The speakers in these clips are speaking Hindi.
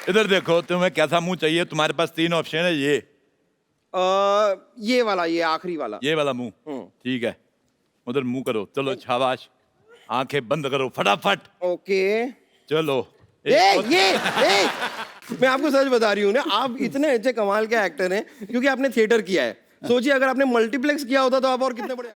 इधर देखो, तुम्हें कैसा मुंह चाहिए? तुम्हारे पास 3 ऑप्शन है। ये वाला, ये आखिरी वाला। ये वाला मुंह, ठीक है। उधर मुंह करो, चलो शाबाश। आंखें बंद करो फटाफट। ओके चलो। मैं आपको सच बता रही हूँ ना, आप इतने अच्छे कमाल के एक्टर हैं क्योंकि आपने थिएटर किया है। सोचिए अगर आपने मल्टीप्लेक्स किया होता तो आप और कितने बड़े।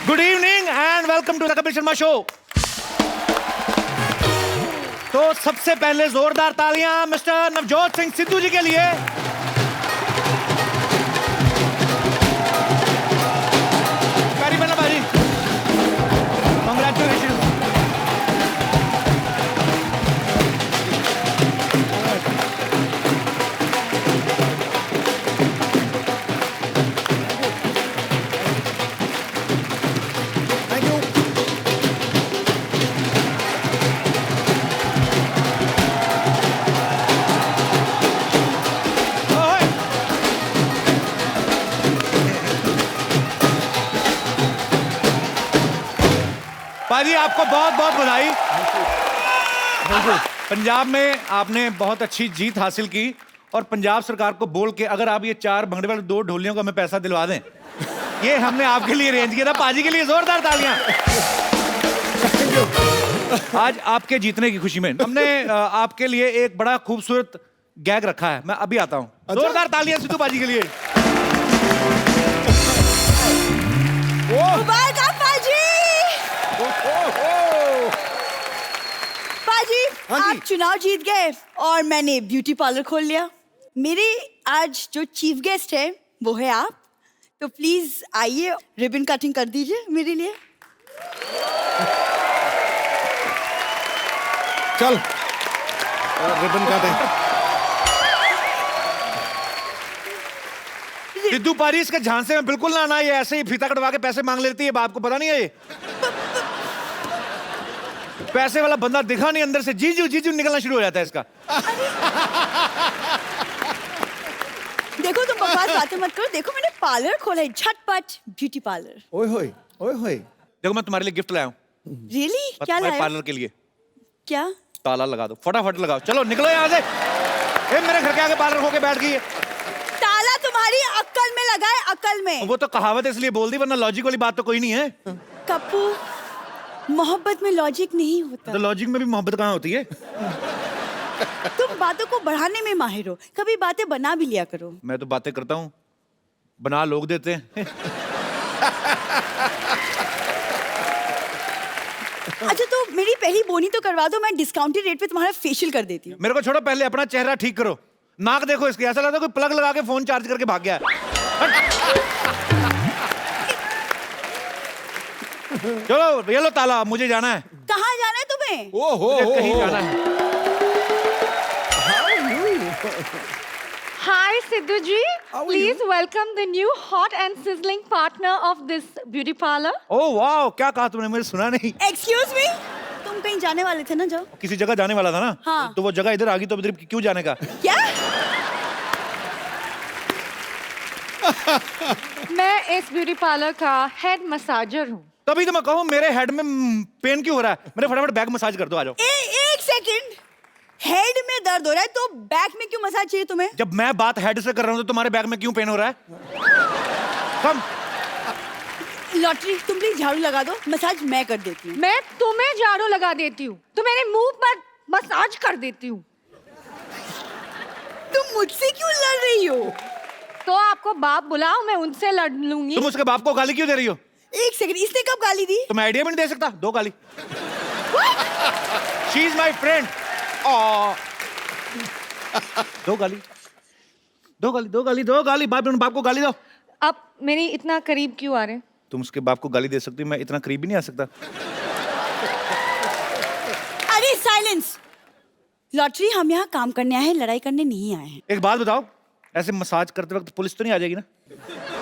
Good evening and welcome to the Kapil Sharma show. तो सबसे पहले जोरदार तालियां मिस्टर नवजोत सिंह सिद्धू जी के लिए। वेरी वेल भाई, कांग्रेचुलेशन। पाजी आपको बहुत बहुत बधाई। पंजाब में आपने बहुत अच्छी जीत हासिल की और पंजाब सरकार को बोल के अगर आप ये 4 भंगड़े वाले 2 ढोलियों को हमें पैसा दिलवा दें, ये हमने आपके लिए अरेंज किया था। पाजी के लिए जोरदार तालियां। आज आपके जीतने की खुशी में हमने आपके लिए एक बड़ा खूबसूरत गैग रखा है। मैं अभी आता हूं। जोरदार तालियां सिद्धू पाजी के लिए। पाजी, आप चुनाव जीत गए और मैंने ब्यूटी पार्लर खोल लिया। मेरे आज जो चीफ गेस्ट है वो है आप, तो प्लीज आइए रिबन कटिंग कर दीजिए मेरे लिए। चल रिबन काटे। सिद्धू पाजी, इसके झांसे में बिल्कुल ना आना। ये ऐसे ही फीता कटवा के पैसे मांग लेती है, बाप को पता नहीं है। ये पैसे वाला बंदा दिखा नहीं, अंदर से जीजू जीजू निकलना शुरू हो जाता है इसका। देखो तुम बकवास बातें मत करो। देखो मैंने पार्लर खोला है, झटपट ब्यूटी पार्लर। ओए होए, ओए होए। देखो मैं तुम्हारे लिए गिफ्ट लाया हूँ। रियली? क्या लाया? पार्लर के लिए। क्या? ताला लगा दो, फटाफट लगाओ। चलो निकलो यहाँ से। मेरे घर के आगे पार्लर होके बैठ गई है। ताला तुम्हारी अक्ल में लगा है, अक्ल में। वो तो कहावत इसलिए बोल दी, वरना लॉजिक वाली बात तो कोई नहीं है। कप्पू, मोहब्बत में लॉजिक नहीं होता। तो लॉजिक में भी मोहब्बत कहाँ होती है? तुम बातों को बढ़ाने में माहिर हो, कभी बातें बना भी लिया करो। मैं तो बातें करता हूँ, बना लोग देते हैं। अच्छा तो मेरी पहली बोनी तो करवा दो, मैं डिस्काउंटेड रेट पे तुम्हारा फेशियल कर देती हूँ। मेरे को छोड़ो, पहले अपना चेहरा ठीक करो। नाक देखो इसकी, ऐसा लगता है कोई प्लग लगा के फोन चार्ज करके भाग गया है। चलो ये लो ताला, मुझे जाना है। कहाँ जाना है तुम्हें? मुझे कहीं जाना है। Hi Sidhu ji, please welcome the new hot and sizzling partner of this beauty parlor. ओह वाह, क्या कहा तुमने? मुझे सुना नहीं। Excuse me, तुम कहीं जाने वाले थे ना? जाओ। किसी जगह जाने वाला था ना? हाँ। तो वो जगह इधर आ गई, तो इधर क्यों जाने का? क्या? मैं इस ब्यूटी पार्लर का हेड मसाजर हूँ। तभी तो मैं कहूँ मेरे हेड में पेन क्यों हो रहा है? मेरे फटाफट बैक मसाज कर दो, आ जाओ। एक सेकंड, हेड में दर्द हो रहा है तो बैक में क्यों मसाज चाहिए तुम्हें? जब मैं बात हेड से कर रहा हूँ तो तुम्हारे बैक में क्यों पेन हो रहा है? कम। लॉटरी, तुम प्लीज झाड़ू लगा दो, मसाज मैं कर देती हूँ। मैं तुम्हें झाड़ू लगा देती हूँ, तो मेरे मुंह पर मसाज कर देती हूँ। तुम मुझसे क्यों लड़ रही हो? तो आपको बाप बुलाओ, मैं उनसे लड़ लूंगी। तुम उसके बाप को गाली क्यों दे रही हो? एक सेकंड, इसने कब गाली दी? तो मैं आइडिया भी नहीं दे सकता। दो गाली। She is my friend. दो गाली, दो गाली, दो गाली, दो गाली। बाप को गाली दो। आप मेरी इतना करीब क्यों आ रहे हैं? तुम उसके बाप को गाली दे सकती हो, मैं इतना करीब भी नहीं आ सकता। अरे साइलेंस। लॉटरी, हम यहाँ काम करने आए हैं, लड़ाई करने नहीं आए हैं। एक बात बताओ, ऐसे मसाज करते वक्त पुलिस तो नहीं आ जाएगी ना?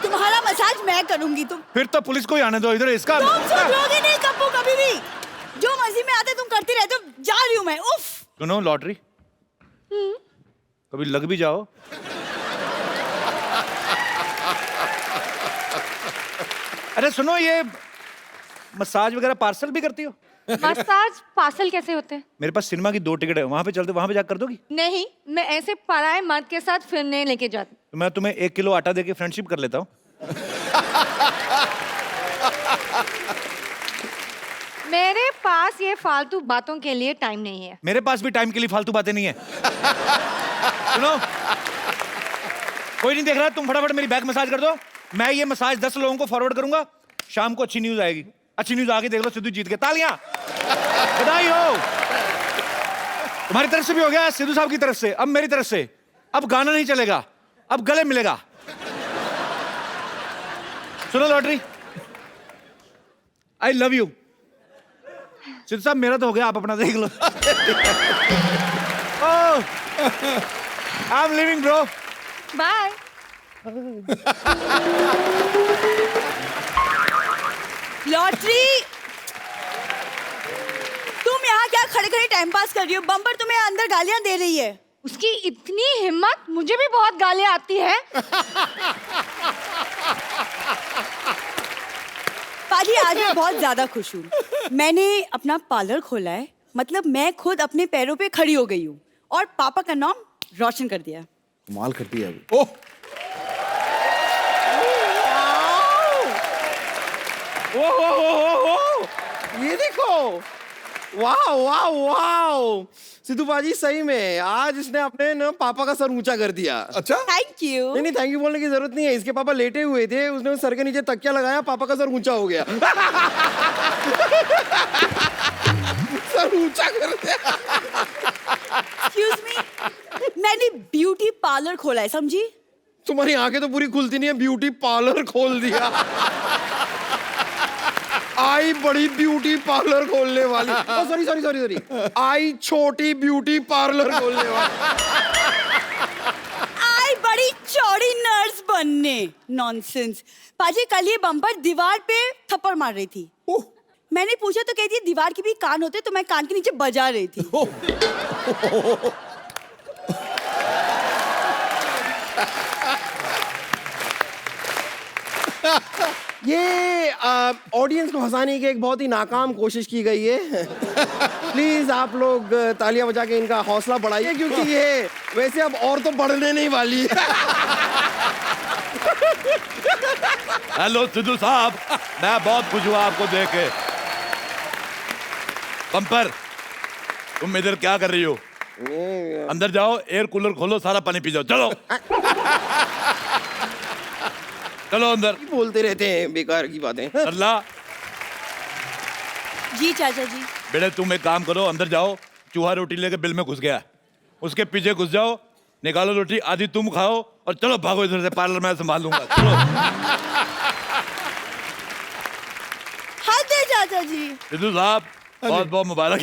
तुम्हारा मसाज मैं करूंगी। तुम फिर तो पुलिस को ही आने दो इधर। इसका तुम सुधरोगे नहीं कप्पू कभी भी। जो मर्जी में आते तुम करती रहते हो, जा रही हूँ मैं। उफ। सुनो लॉटरी, कभी लग भी जाओ। अरे सुनो, ये मसाज वगैरह पार्सल भी करती हो? मसाज पार्सल कैसे होते हैं? मेरे पास सिनेमा की 2 टिकट है, वहां पे चलते, वहां पे जाकर कर दोगी? नहीं, मैं ऐसे पराए मर्द के साथ फिरने लेके जाती। तो मैं तुम्हें 1 किलो आटा देके फ्रेंडशिप कर लेता हूँ। मेरे पास ये फालतू बातों के लिए टाइम नहीं है। मेरे पास भी टाइम के लिए फालतू बातें नहीं है। सुनो, कोई नहीं देख रहा, तुम फटाफट मेरी बैक मसाज कर दो। मैं ये मसाज 10 लोगों को फॉरवर्ड करूंगा, शाम को अच्छी न्यूज आएगी। अच्छी न्यूज आके देख लो, सिद्धू जीत गए। तालियां, बधाई हो। तुम्हारी तरफ से भी हो गया, सिद्धू साहब की तरफ से, अब मेरी तरफ से। अब गाना नहीं चलेगा, अब गले मिलेगा। सुनो lottery, I love you. Sidhu साहब मेरा तो हो गया, आप अपना देख लो। I am living bro. Bye. Lottery, तुम यहाँ क्या खड़े खड़े टाइम पास कर रही हो? बम्पर तुम्हें अंदर गालियां दे रही है। उसकी इतनी हिम्मत, मुझे भी बहुत गालियां आती है। पाजी, आज मैं बहुत ज्यादा खुश हूँ। मैंने अपना पार्लर खोला है, मतलब मैं खुद अपने पैरों पे खड़ी हो गई हूँ और पापा का नाम रोशन कर दिया। कमाल करती है अभी। ओह, ओ, ये देखो, वाह वाह वाह। सिद्धू पाजी सही में आज इसने अपने ना पापा का सर ऊंचा कर दिया। अच्छा। Thank you. नहीं नहीं, थैंक यू बोलने की जरूरत नहीं है। इसके पापा लेटे हुए थे, उसने सर के नीचे तकिया लगाया, पापा का सर ऊंचा हो गया। सर ऊंचा कर दिया। एक्सक्यूज मी, मैंने ब्यूटी पार्लर खोला है, समझी? तुम्हारी आंखें तो पूरी खुलती नहीं है, ब्यूटी पार्लर खोल दिया। आई बड़ी ब्यूटी पार्लर खोलने वाली। सॉरी सॉरी सॉरी सॉरी, आई छोटी ब्यूटी पार्लर खोलने वाली। आई बड़ी चौड़ी नर्स बनने। नॉनसेंस। पाजी, कल ये बम्पर दीवार पे थप्पड़ मार रही थी। मैंने पूछा तो कहती है दीवार के भी कान होते, तो मैं कान के नीचे बजा रही थी। ये ऑडियंस को हंसाने की एक बहुत ही नाकाम कोशिश की गई है। प्लीज आप लोग तालियां बजा के इनका हौसला बढ़ाइए, क्योंकि ये वैसे अब और तो बढ़ने नहीं वाली है। हेलो सिद्धू साहब, मैं बहुत खुश हुआ आपको देख के। बम्पर, तुम इधर क्या कर रही हो? अंदर जाओ, एयर कूलर खोलो, सारा पानी पी जाओ। चलो चलो अंदर। बोलते रहते हैं बेकार की बातें। अल्लाह, जी चाचा जी। बेटे तुम एक काम करो, अंदर जाओ, चूहा रोटी लेके बिल में घुस गया, उसके पीछे घुस जाओ, निकालो रोटी, आधी तुम खाओ और चलो भागो इधर से, पार्लर मैं संभाल लूंगा। चलो। हद है चाचा जी। सिद्धू साहब, बहुत बहुत मुबारक,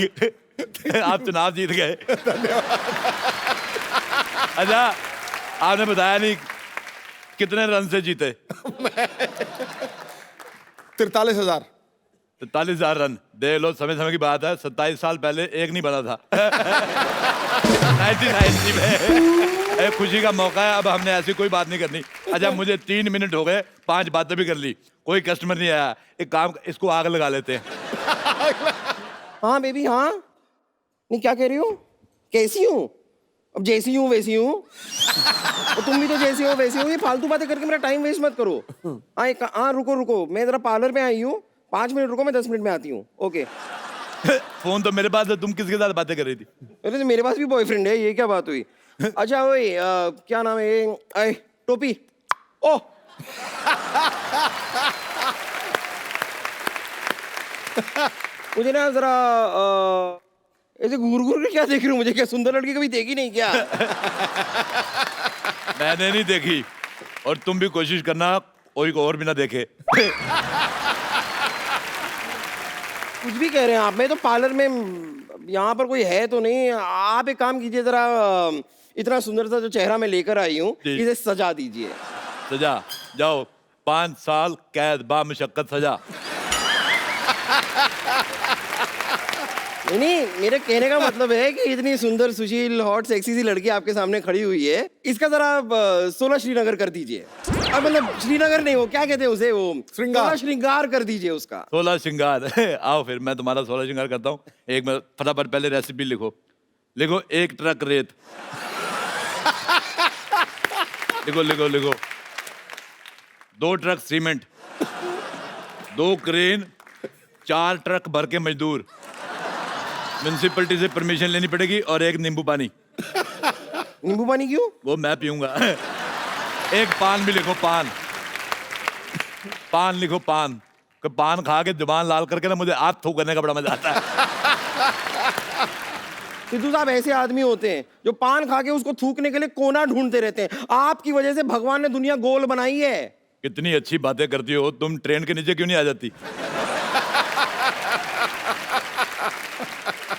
आप चुनाव जीत गए। अच्छा, आपने बताया नहीं कितने रन से जीते? 43,000। 43,000 रन। देख लो, समय समय की बात है, 27 साल पहले एक नहीं बना था। 1990 में। एक खुशी का मौका है, अब हमने ऐसी कोई बात नहीं करनी। अच्छा, मुझे 3 मिनट हो गए, 5 बातें भी कर ली, कोई कस्टमर नहीं आया। एक काम, इसको आग लगा लेते हैं। हाँ बेबी, हाँ। नहीं, क्या कह रही हो? कैसी हूँ? अब जैसी हूँ वैसी हूँ। और तुम भी तो जैसी हो वैसी हो। ये फालतू बातें करके मेरा टाइम वेस्ट मत करो। हाँ रुको रुको, मैं जरा पार्लर में आई हूँ, 5 मिनट रुको, मैं 10 मिनट में आती हूँ। ओके। फोन तो मेरे पास है, तुम किसके साथ बातें कर रही थी? अरे तो मेरे पास भी बॉयफ्रेंड है, ये क्या बात हुई? अच्छा ओए, क्या नाम है ये? टोपी। ओह, मुझे ना जरा ऐसे घूर घूर के क्या देख रही हूँ? मुझे क्या सुंदर लड़की कभी देखी नहीं क्या? मैंने नहीं देखी, और तुम भी कोशिश करना कोई को और भी ना देखे। कुछ भी कह रहे हैं आप। मैं तो पार्लर में, यहाँ पर कोई है तो नहीं। आप एक काम कीजिए, जरा इतना सुंदर सा जो चेहरा मैं लेकर आई हूँ, जी। इसे सजा दीजिए। सजा? जाओ, 5 साल कैद बा मुशक्कत सजा। नहीं, मेरे कहने का मतलब है कि इतनी सुंदर, सुशील, हॉट, सेक्सी सी लड़की आपके सामने खड़ी हुई है, इसका जरा आप 16 श्रीनगर कर दीजिए। अब मतलब श्रीनगर नहीं, वो क्या कहते हैं उसे, वो श्रृंगार। 16 श्रृंगार कर दीजिए उसका। 16 श्रृंगार आओ फिर मैं तुम्हारा 16 श्रृंगार करता हूँ। एक मिनट, फटाफट पहले रेसिपी लिखो। लिखो 1 ट्रक रेत। लिखो लिखो लिखो। 2 ट्रक सीमेंट, 2 क्रेन, 4 ट्रक भर के मजदूर, म्युनिसिपैलिटी से परमिशन लेनी पड़ेगी, और 1 नींबू पानी। नींबू पानी क्यों? वो मैं पीऊंगा। 1 पान भी लिखो, पान। पान लिखो, पान। कि पान खा के जुबान लाल करके ना मुझे हाथ थूक करने का बड़ा मजा आता है। सिद्धू साहब ऐसे आदमी होते हैं जो पान खा के उसको थूकने के लिए कोना ढूंढते रहते हैं। आपकी वजह से भगवान ने दुनिया गोल बनाई है। कितनी अच्छी बातें करती हो तुम, ट्रेन के नीचे क्यों नहीं आ जाती?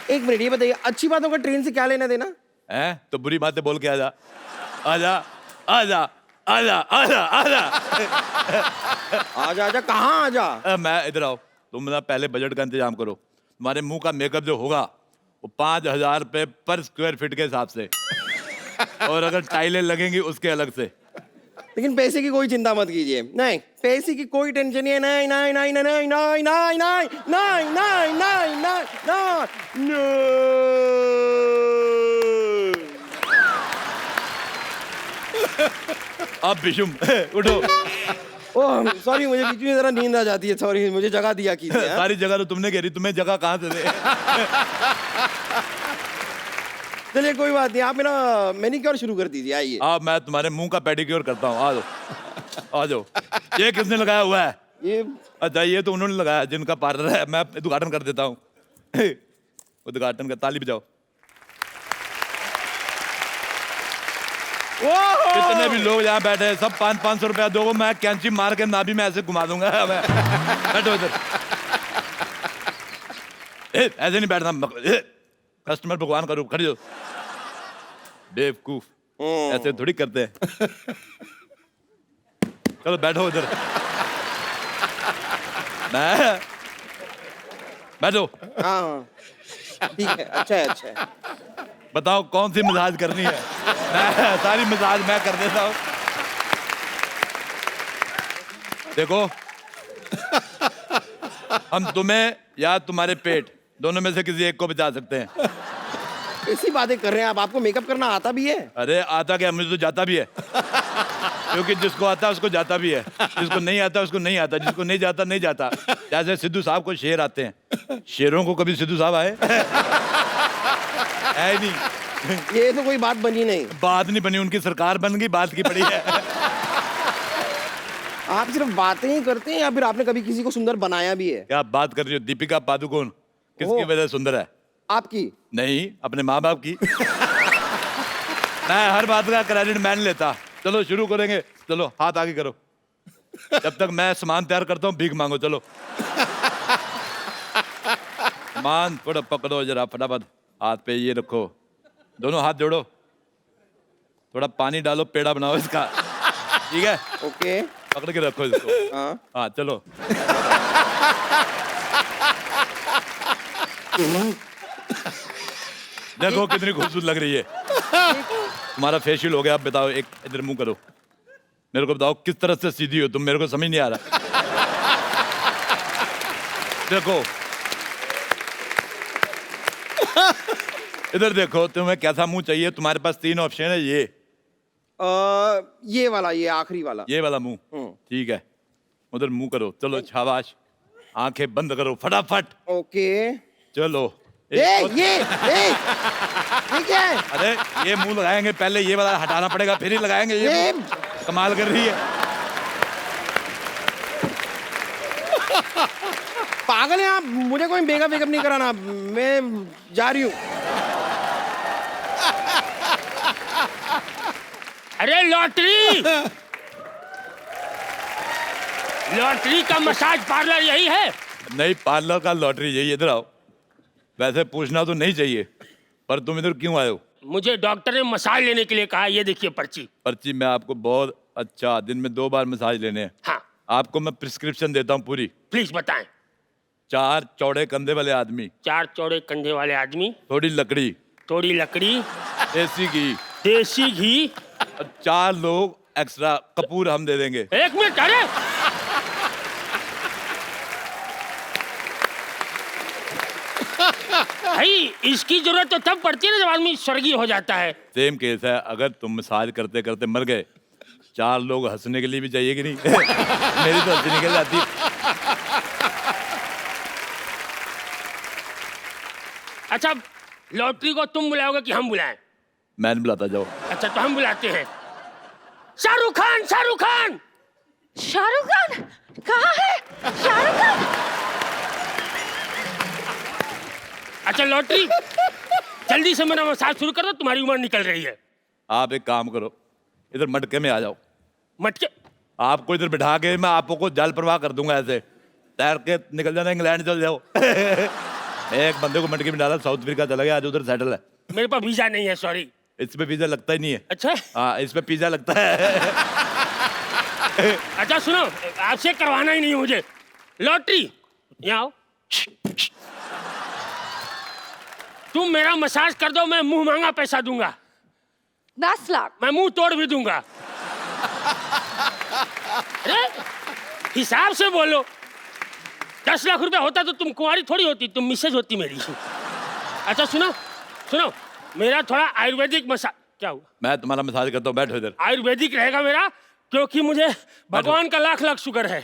एक मिनट, ये बताइए, अच्छी बातों का ट्रेन से क्या लेना देना? हैं? तो बुरी बातें बोल के आजा, आजा, आजा, आजा, आजा, आजा। आजा आजा, कहाँ आजा? मैं इधर आओ। तुम ना पहले बजट का इंतजाम करो। तुम्हारे मुंह का मेकअप जो होगा वो 5000 रुपए पर स्क्वायर फीट के हिसाब से, और अगर टाइलें लगेंगी उसके अलग से। लेकिन पैसे की कोई चिंता मत कीजिए। नहीं, पैसे की कोई टेंशन नहीं है। नहीं नहीं नहीं नहीं नहीं नहीं नहीं नहीं नहीं नहीं नहीं नहीं नहीं। अब बिशुम उठो। ओह सॉरी, मुझे बीच में जरा नींद आ जाती है। सॉरी, मुझे जगह दिया कीजिए। हाँ? सारी जगह तो तुमने घेरी, तुम्हें जगह कहाँ से दे? चलिए कोई बात नहीं, आप मेरा मैनिक्योर शुरू कर दीजिए। आइए। अब मैं तुम्हारे मुंह का पेडिक्योर करता हूँ। आ जाओ, आ जाओ। ये किसने लगाया हुआ है? ये अच्छा, ये तो उन्होंने लगाया जिनका पार्लर है। मैं उद्घाटन कर देता हूँ। उद्घाटन का, ताली बजाओ। जितने भी लोग यहाँ बैठे हैं सब 500-500 रुपया दो, मैं कैंची मार के नाभि में ऐसे घुमा दूंगा। मैं बैठो इधर। ऐसे नहीं बैठना, कस्टमर भगवान का रूप। खड़ी हो बेवकूफ, ऐसे थोड़ी करते हैं। चलो बैठो इधर। मैं बैठो। हाँ ठीक है, अच्छा है, अच्छा है। बताओ कौन सी मसाज करनी है? मैं सारी मसाज मैं कर देता हूँ। देखो, हम तुम्हें या तुम्हारे पेट दोनों में से किसी एक को बचा सकते हैं। ऐसी बातें कर रहे हैं आप? आपको मेकअप करना आता भी है? अरे आता क्या, मुझे तो जाता भी है। क्योंकि जिसको आता है उसको जाता भी है, जिसको नहीं आता उसको नहीं आता, जिसको नहीं जाता नहीं जाता। जैसे सिद्धू साहब को शेर आते हैं, शेरों को कभी सिद्धू साहब आए? है नहीं। ये तो कोई बात बनी नहीं। बात नहीं बनी, उनकी सरकार बन गई, बात की पड़ी है। आप सिर्फ बातें ही करते हैं या फिर आपने कभी किसी को सुंदर बनाया भी है? क्या बात कर रही हो? दीपिका पादुकोण किसकी वजह से सुंदर है? आपकी? नहीं, अपने माँ बाप की। मैं हर बात का क्रेडिट मैं नहीं लेता। चलो शुरू करेंगे। चलो हाथ आगे करो। जब तक मैं सामान तैयार करता हूँ भीख मांगो। चलो सामान थोड़ा पकड़ो जरा फटाफट। हाथ पे ये रखो, दोनों हाथ जोड़ो, थोड़ा पानी डालो, पेड़ा बनाओ इसका। ठीक है, ओके। पकड़ के रखो इसको। हाँ हाँ चलो। देखो कितनी खूबसूरत लग रही है। तुम्हारा फेशियल हो गया। अब बताओ, एक इधर मुंह करो, मेरे को बताओ किस तरह से सीधी हो तुम? मेरे को समझ नहीं आ रहा। देखो इधर देखो, तुम्हें कैसा मुंह चाहिए? तुम्हारे पास 3 ऑप्शन है। ये वाला, ये आखिरी वाला। ये वाला मुंह, ठीक है। उधर मुंह करो। चलो शाबाश। आंखें बंद करो फटाफट। ओके। चलो ये क्या है? अरे ये मुंह लगाएंगे, पहले ये वाला हटाना पड़ेगा, फिर ही लगाएंगे। ये कमाल कर रही है। पागल हैं आप? मुझे कोई मेकअप वेकअप नहीं कराना, मैं जा रही हूँ। अरे लॉटरी, लॉटरी का मसाज पार्लर यही है? नहीं, पार्लर का लॉटरी यही। इधर आओ। वैसे पूछना तो नहीं चाहिए, पर तुम इधर क्यों आए हो? मुझे डॉक्टर ने मसाज लेने के लिए कहा। ये देखिए पर्ची। पर्ची में आपको बहुत अच्छा, दिन में 2 बार मसाज लेने हैं। हाँ आपको मैं प्रिस्क्रिप्शन देता हूँ पूरी। प्लीज बताएं। 4 चौड़े कंधे वाले आदमी, 4 चौड़े कंधे वाले आदमी, थोड़ी लकड़ी, थोड़ी लकड़ी, देसी घी, देसी घी, और 4 लोग एक्स्ट्रा कपूर हम दे देंगे। 1 मिनट, अरे भाई इसकी जरूरत तो तब पड़ती है ना जब आदमी स्वर्गीय हो जाता है। सेम केस है, अगर तुम मसाज करते करते मर गए, 4 लोग हंसने के लिए भी चाहिए कि नहीं? मेरी तो हंसी निकल जाती। अच्छा, लॉटरी को तुम बुलाओगे कि हम बुलाएं? मैं नहीं बुलाता, जाओ। अच्छा तो हम बुलाते हैं। शाहरुख खान, शाहरुख खान। शाहरुख खान कहाँ है? शाहरुख खान। अच्छा लॉटरी, जल्दी से मेरा मसाज शुरू कर दो, तुम्हारी उम्र निकल रही है। आप एक काम करो, इधर मटके में आ जाओ। मटके? आपको इधर बिठा के मैं आपको जल प्रवाह कर दूंगा, ऐसे तैर के निकल जाना, इंग्लैंड चल जाओ। एक बंदे को मटके में डाला, साउथ अफ्रीका चला गया, आज उधर सेटल है। मेरे पास वीजा नहीं है, सॉरी। इसमें वीजा लगता ही नहीं है। अच्छा हाँ, इसमें पिज्जा लगता है। अच्छा सुनो, आपसे करवाना ही नहीं है मुझे। लॉटरी, यहाँ आओ। तुम मेरा मसाज कर दो, मैं मुंह मांगा पैसा दूंगा। 10 लाख। मैं मुंह तोड़ भी दूंगा। अरे हिसाब से बोलो। 10 लाख रुपए होता तो तुम कुंवारी थोड़ी होती, तुम मिसेज होती मेरी। अच्छा सुनो सुनो, मेरा थोड़ा आयुर्वेदिक मसाज। क्या हुआ? मैं तुम्हारा मसाज करता हूँ, बैठो इधर। आयुर्वेदिक रहेगा मेरा, क्योंकि मुझे भगवान का लाख लाख शुगर है।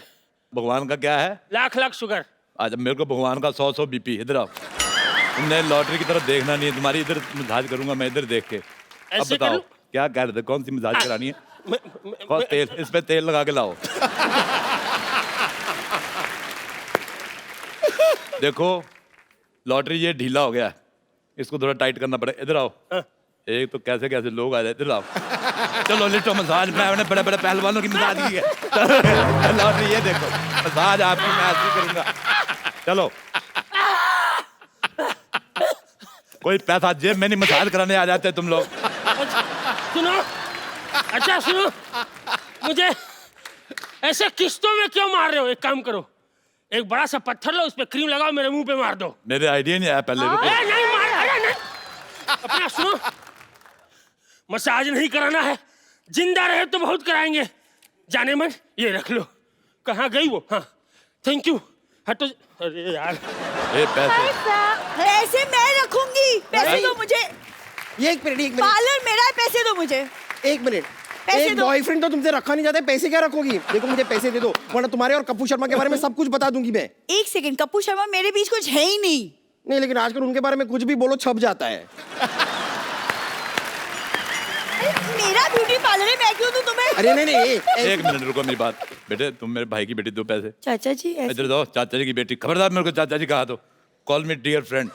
भगवान का क्या है? लाख लाख शुगर। आज मेरे को भगवान का 100 बीपी। इधर आओ, तुमने लॉटरी की तरफ देखना नहीं है, तुम्हारी इधर मसाज करूंगा मैं, इधर देख के। अब ऐसे बताओ करूं? क्या कह रहे थे, कौन सी मसाज करानी है? मैं- और तेल, इस पे तेल लगा के लाओ। देखो लॉटरी ये ढीला हो गया है, इसको थोड़ा टाइट करना पड़ेगा। इधर आओ। एक तो कैसे कैसे लोग आ जाए, इधर आओ। चलो लिटो मसाज, मैंने बड़े बड़े पहलवानों की मसाज की है। लॉटरी ये देखो, मसाज आपकी मैं ऐसी करूंगा। चलो, कोई पैसा जेब में नहीं, मसाज कराने आ जाते तुम लोग। सुनो, अच्छा सुनो, मुझे ऐसे किस्तों में क्यों मार रहे हो? एक काम करो, एक बड़ा सा पत्थर लो, उस पे क्रीम लगाओ, मेरे मुंह पे मार दो। मेरे आइडिया नहीं आया पहले। रुको, अरे नहीं मार, अरे नहीं। अपना सुनो, मसाज नहीं कराना है, जिंदा रहे तो बहुत कराएंगे। जाने मन, ये रख लो। कहाँ गई वो? हाँ थैंक यू। हटो। अरे यार, ये पैसे पैसा। ऐसे मैं रखूंगी, पैसे दो मुझे। ये एक मिनट, पार्लर मेरा है, पैसे दो मुझे। एक मिनट। पैसे एक दो। बॉयफ्रेंड तो तुमसे रखा नहीं जाता है, पैसे क्या रखोगी? देखो मुझे पैसे दे दो, वरना तुम्हारे और कपूर शर्मा के बारे में सब कुछ बता दूंगी मैं। एक सेकंड, कपूर शर्मा मेरे बीच कुछ है ही नहीं। नहीं, लेकिन आजकल उनके बारे में कुछ भी बोलो छप जाता है। मेरा ब्यूटी पार्लर है, मैं क्यों दूं तुम्हें? अरे नहीं नहीं, एक मिनट रुको, मेरी बात। बेटे तुम मेरे भाई की बेटी, दो पैसे चाचा जी ऐसे। इधर दो। चाचा जी की बेटी, खबरदार मेरे को चाचा जी कहा तो। Call me dear friend.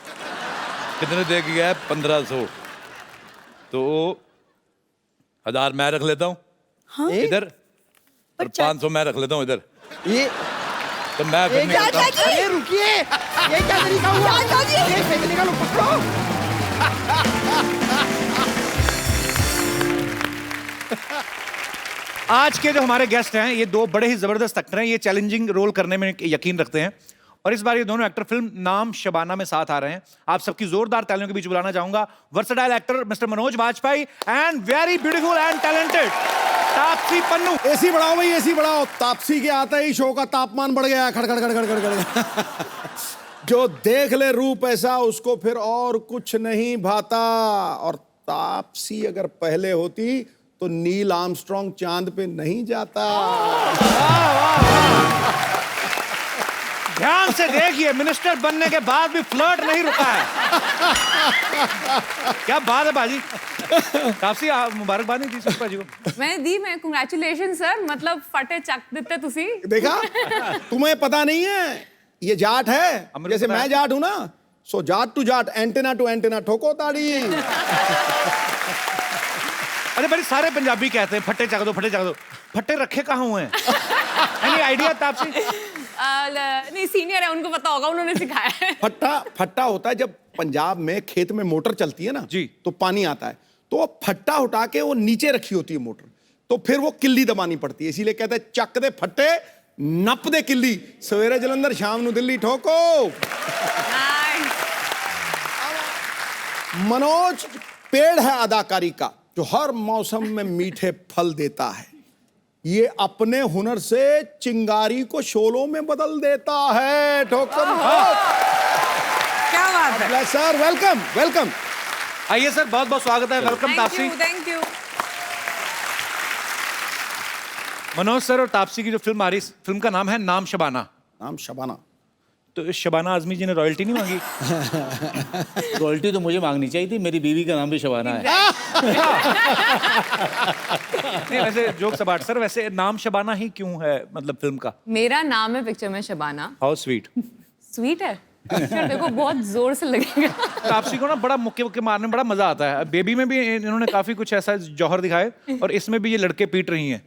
कितने दे के गया है? 1500। तो 1000 मैं रख लेता हूँ। हाँ? इधर, और 500 मैं रख लेता हूँ इधर। ये तो मैं फिर क्या निकलता हूँ। चाचा जी! अरे रुकिए, ये क्या तरीका हुआ? चाचा जी! ये पैसे निकालो, पकड़ो। आज के जो हमारे गेस्ट हैं, ये 2 बड़े ही जबरदस्त एक्टर हैं। ये चैलेंजिंग रोल करने में यकीन रखते हैं, और इस बार ये दोनों एक्टर फिल्म नाम शबाना में साथ आ रहे हैं। आप सबकी जोरदार तालियों के बीच बुलाना चाहूंगा versatile actor mister Manoj Vajpayee and very beautiful and talented Taapsee Pannu. AC बढ़ाओ भाई, एसी बढ़ाओ। तापसी के आता ही शो का तापमान बढ़ गया, खड़खड़ खड़खड़ खड़खड़। जो देख ले रूप ऐसा, उसको फिर और कुछ नहीं भाता। और तापसी अगर पहले होती तो नील आर्मस्ट्रांग चांद पे नहीं जाता। ध्यान से देखिए, मिनिस्टर बनने के बाद भी फ्लर्ट नहीं रुका है। क्या बात है बाजी। तापसी आप मुबारकबाद नहीं दी सुष्पा जी को? मैंने दी, मैं कंग्रेचुलेशन सर, मतलब फटे चक देते तुसी। देखा, तुम्हें पता नहीं है ये जाट है। हमको जैसे पता है। मैं जाट हूं ना, so Jat to Jat, antenna to antenna, ठोको ताड़ी। अरे बड़ी सारे पंजाबी कहते हैं फट्टे चक दो, फट्टे चक दो। फट्टे रखे कहाँ हुए हैं? Any idea Taapsee? नहीं सीनियर है, उनको पता होगा, उन्होंने सिखाया है। फट्टा फट्टा होता है जब पंजाब में खेत में मोटर चलती है ना जी। तो पानी आता है, तो वो फट्टा उठा के वो नीचे रखी होती है मोटर, तो फिर वो किल्ली दबानी पड़ती है, इसीलिए कहते हैं चक दे फट्टे नप दे किल्ली, सवेरे जलंधर शाम नु दिल्ली ठोको। मनोज पेड़ है अदाकारी का जो हर मौसम में मीठे फल देता है, ये अपने हुनर से चिंगारी को शोलों में बदल देता है। ठोकर क्या बात है। Sir welcome welcome. आइए सर, बहुत बहुत स्वागत है। Welcome Taapsee. Thank you. Manoj sir और तापसी की जो फिल्म आ रही, फिल्म का नाम है नाम शबाना। नाम शबाना। तो इस शबाना आजमी जी ने रॉयल्टी नहीं मांगी? रॉयल्टी तो मुझे मांगनी चाहिए थी, मेरी बीवी का नाम भी शबाना है। नहीं वैसे जोक्स अपार्ट सर, वैसे नाम शबाना ही क्यों है मतलब फिल्म का? मेरा नाम है पिक्चर में शबाना। How sweet. स्वीट है। पिक्चर देखो बहुत जोर से लगेगा। तापसी को ना बड़ा मुक्के मुक्के मारने में बड़ा मजा आता है। बेबी में भी इन्होंने काफी कुछ ऐसा जौहर दिखाए, और इसमें भी ये लड़के पीट रही हैं।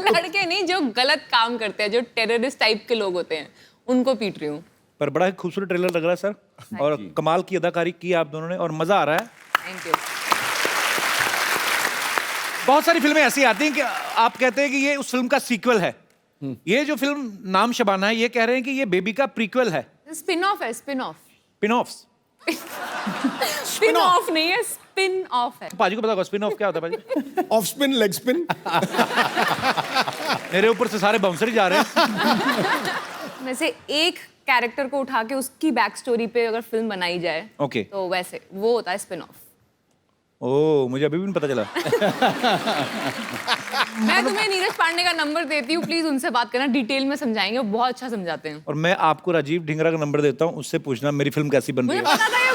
लड़के नहीं, जो गलत काम करते हैं, जो टेररिस्ट टाइप के लोग होते हैं, उनको पीट रही हूँ। पर बड़ा ही खूबसूरत ट्रेलर लग रहा है सर, और कमाल की अदाकारी की आप दोनों ने, और मजा आ रहा है। Thank you. बहुत सारी फिल्में ऐसी आती हैं कि आप कहते हैं कि ये उस फिल्म का सीक्वल है। ये जो फिल्म नाम शबाना है, ये कह रहे हैं कि ये बेबी का प्रीक्वल है। स्पिन ऑफ है, spin off. Spin offs. Spin off नहीं है, स्पिन ऑफ है। पाजी को पता होगा स्पिन ऑफ क्या होता है पाजी? Off spin, leg spin. मेरे ऊपर से सारे बाउंसर ही जा रहे हैं। वैसे एक कैरेक्टर को उठा के उसकी बैक स्टोरी पे अगर फिल्म बनाई जाए, ओके, तो वैसे वो होता है स्पिन ऑफ। ओह, मुझे अभी भी नहीं पता चला। मैं तुम्हें नीरज पांडे का नंबर देती हूँ, प्लीज उनसे बात करना, डिटेल में समझाएंगे, वो बहुत अच्छा समझाते हैं। और मैं आपको राजीव ढिंगरा का नंबर देता हूँ, उससे पूछना मेरी फिल्म कैसी बन रही मुझे है। पता था ये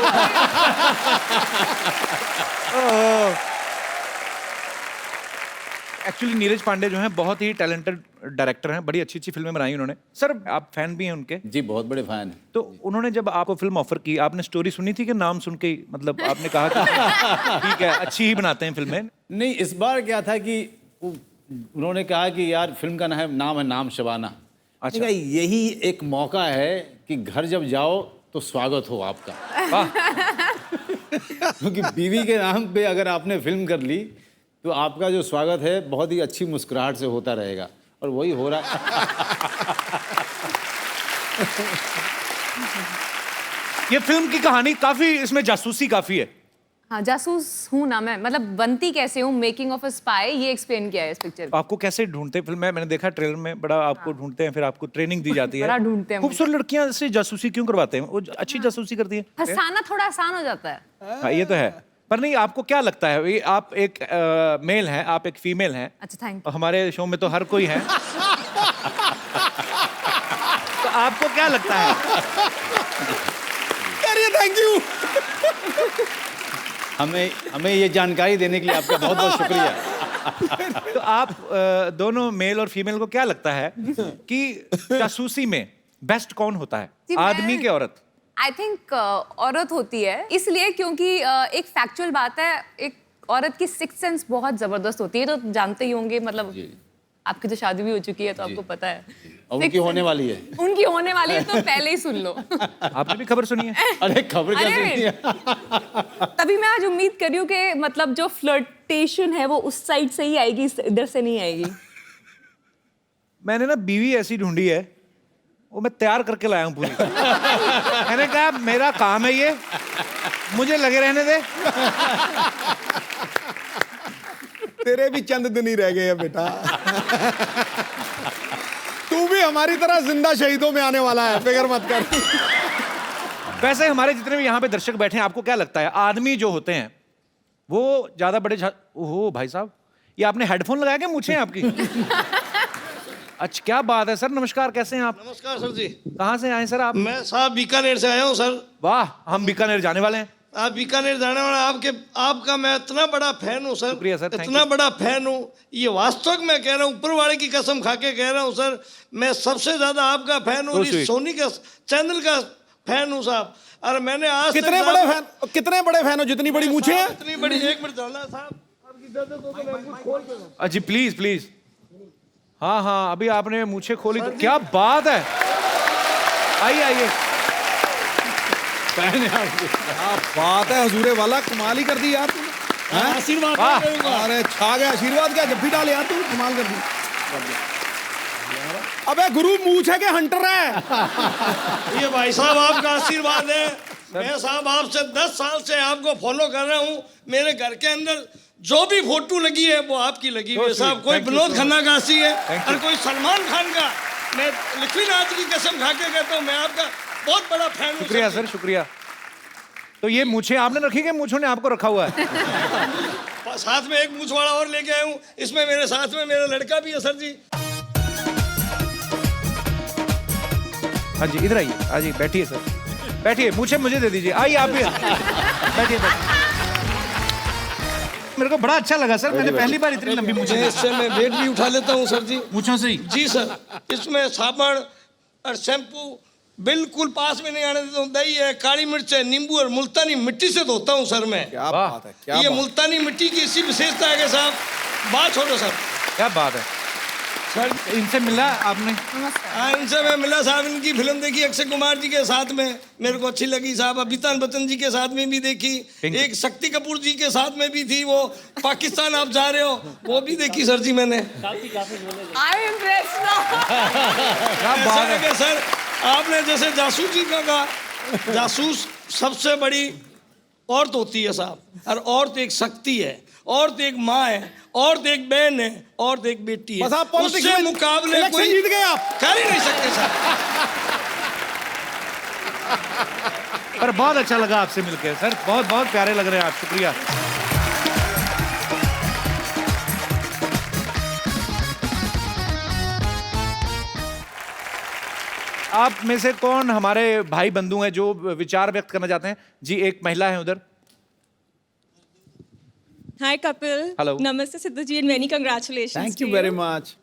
एक्चुअली नीरज पांडे जो हैं बहुत ही टैलेंटेड डायरेक्टर हैं, बड़ी अच्छी अच्छी फिल्में बनाई उन्होंने। सर आप फैन भी हैं उनके? जी बहुत बड़े फैन हैं। तो उन्होंने जब आपको फिल्म ऑफर की, आपने स्टोरी सुनी थी कि नाम सुन के ही मतलब आपने कहा कि ठीक है अच्छी ही बनाते हैं फिल्में? नहीं, इस बार क्या था कि उन्होंने कहा कि यार फिल्म का नाम है नाम शबाना। अच्छा। अच्छा, यही एक मौका है कि घर जब जाओ तो स्वागत हो आपका। क्योंकि बीवी के नाम पे अगर आपने फिल्म कर ली तो आपका जो स्वागत है बहुत ही अच्छी मुस्कुराहट से होता रहेगा, और वही हो रहा है। ये फिल्म की कहानी काफी, इसमें जासूसी काफी है। हाँ, जासूस हूँ ना मैं, मतलब बनती कैसे हूँ, मेकिंग ऑफ अ स्पाई, ये एक्सप्लेन किया है इस पिक्चर में। आपको कैसे ढूंढते फिल्म में? मैंने देखा ट्रेलर में बड़ा आपको ढूंढते हैं, फिर आपको ट्रेनिंग दी जाती है। बड़ा ढूंढते हैं मुझे। खूबसूरत लड़कियां से जासूसी क्यों करवाते हैं? वो अच्छी जासूसी करती हैं। फंसाना थोड़ा आसान हो जाता है। हाँ, ये तो है। पर नहीं, आपको क्या लगता है, ये आप एक मेल हैं, आप एक फीमेल हैं, अच्छा थैंक और हमारे शो में तो हर कोई है। तो आपको क्या लगता है? Thank you. हमें ये जानकारी देने के लिए आपका बहुत बहुत शुक्रिया। तो आप दोनों मेल और फीमेल को क्या लगता है कि जासूसी में बेस्ट कौन होता है, जी, आदमी मैं- के औरत? आई थिंक औरत होती है, इसलिए क्योंकि एक फैक्चुअल बात है, एक औरत की सिक्स्थ सेंस बहुत जबरदस्त होती है, तो जानते ही होंगे, मतलब आपकी तो शादी भी हो चुकी है तो आपको पता है। और उनकी होने वाली है। उनकी होने वाली है, तो पहले ही सुन लो। आपने भी खबर सुनी है? अरे खबर क्या अरे, सुनी है? तभी मैं आज उम्मीद कर रही हूँ कि मतलब जो फ्लर्टेशन है वो उस साइड से ही आएगी, इधर से नहीं आएगी। मैंने ना बीवी ऐसी ढूंढी है, वो मैं तैयार करके लाया हूँ पूरी। मैंने कहा मेरा काम है ये, मुझे लगे रहने दे। तेरे भी चंद दिन ही रह गए हैं बेटा। तू भी हमारी तरह जिंदा शहीदों में आने वाला है, फिक्र मत कर। वैसे हमारे जितने भी यहाँ पे दर्शक बैठे हैं, आपको क्या लगता है आदमी जो होते हैं वो ज्यादा बड़े ओहो भाई साहब, ये आपने हेडफोन लगाया क्या? मूछें आपकी? अच्छा, क्या बात है सर, नमस्कार, कैसे हैं आप? नमस्कार सर जी। कहाँ से आए सर आप? मैं साहब बीकानेर से आया हूँ सर। वाह, हम बीकानेर जाने वाले हैं। आप बीकानेर जाने वाला, आपका मैं इतना बड़ा फैन हूँ सर। शुक्रिया सर, थैंक इतना यू। बड़ा फैन हूँ, ये वास्तव में कह रहा हूँ, ऊपर वाले की कसम खा के कह रहा हूँ सर, मैं सबसे ज्यादा आपका फैन हूँ, So इस sweet। सोनी का चैनल का फैन हूँ साहब। और मैंने आज तक कितने बड़े फैन हो, जितनी बड़ी मूछें हैं? इतनी बड़ी, एक मिनट डालना साहब, आपकी दर्द हो तो मैं कुछ खोल के दूँ। जी प्लीज प्लीज। हाँ हाँ, अभी आपने मूछें खोली तो क्या बात है। आइए आइए। क्या बात है, हजूरे वाला कमाल ही कर दी यार तूने। हैं? आशीर्वाद वाह। दूंगा। अरे छा गया, आशीर्वाद क्या जब भी डाले यार, तू कमाल कर दी। अबे गुरु मूछ है कि हंटर है? ये भाई साहब आपका आशीर्वाद है। मैं साहब आपसे 10 साल से आपको फॉलो कर रहा हूँ। मेरे घर के अंदर जो भी फोटो लगी है वो आपकी लगी हुई है साहब। कोई विनोद खन्ना का हंसी है और कोई सलमान खान का। मैं लक्ष्मीनाथ की कसम खा के कहता हूँ, मैं आपका बहुत बड़ा फैन हूँ। शुक्रिया सर, शुक्रिया। तो ये मूछें आपने रखी कि मूछों ने आपको रखा हुआ है? साथ में एक मूछ वाला और लेके आया हूँ। इसमें मेरे साथ में मेरा लड़का भी है सर जी। हाँ जी, इधर आइए। हाँ जी, बैठिए सर, बैठिए। मूछें मुझे दे दीजिए। आइए आप भी बैठिए। मेरे को बड़ा अच्छा लगा सर, मैंने पहली बार इतनी लंबी मूछें। इससे मैं वेट भी उठा लेता हूँ सर जी। मूछों से ही? जी सर। इसमें साबुन और शैम्पू बिल्कुल पास में नहीं आने देता हूँ। दही है, काली मिर्च है, नींबू और मुल्तानी मिट्टी से धोता हूँ सर मैं। क्या बात है, क्या ये बात। मुल्तानी मिट्टी की इसी विशेषता है कि साहब बात छोड़ो सर। क्या बात है सर। इनसे मिला आपने? हाँ, इनसे मैं मिला साहब। इनकी फिल्म देखी अक्षय कुमार जी के साथ में, मेरे को अच्छी लगी साहब। अमिताभ बच्चन जी के साथ में भी देखी। एक शक्ति कपूर जी के साथ में भी थी, वो पाकिस्तान आप जा रहे हो, वो भी देखी सर जी मैंने। सर आपने जैसे जासूसी का कहा, जासूस सबसे बड़ी औरत होती है साहब। और औरत एक शक्ति है, औरत एक माँ है, औरत एक बहन है, औरत एक बेटी है। उससे मुकाबले कोई जीत गए आप। कर ही नहीं सकते सर। पर बहुत अच्छा लगा आपसे मिलकर सर, बहुत बहुत प्यारे लग रहे हैं आप। शुक्रिया। आप में से कौन हमारे भाई बंधु हैं जो विचार व्यक्त करना चाहते हैं? जी, एक महिला है उधर। हाय कपिल। हेलो। नमस्ते Sidhu ji, and many congratulations. Thank you very much.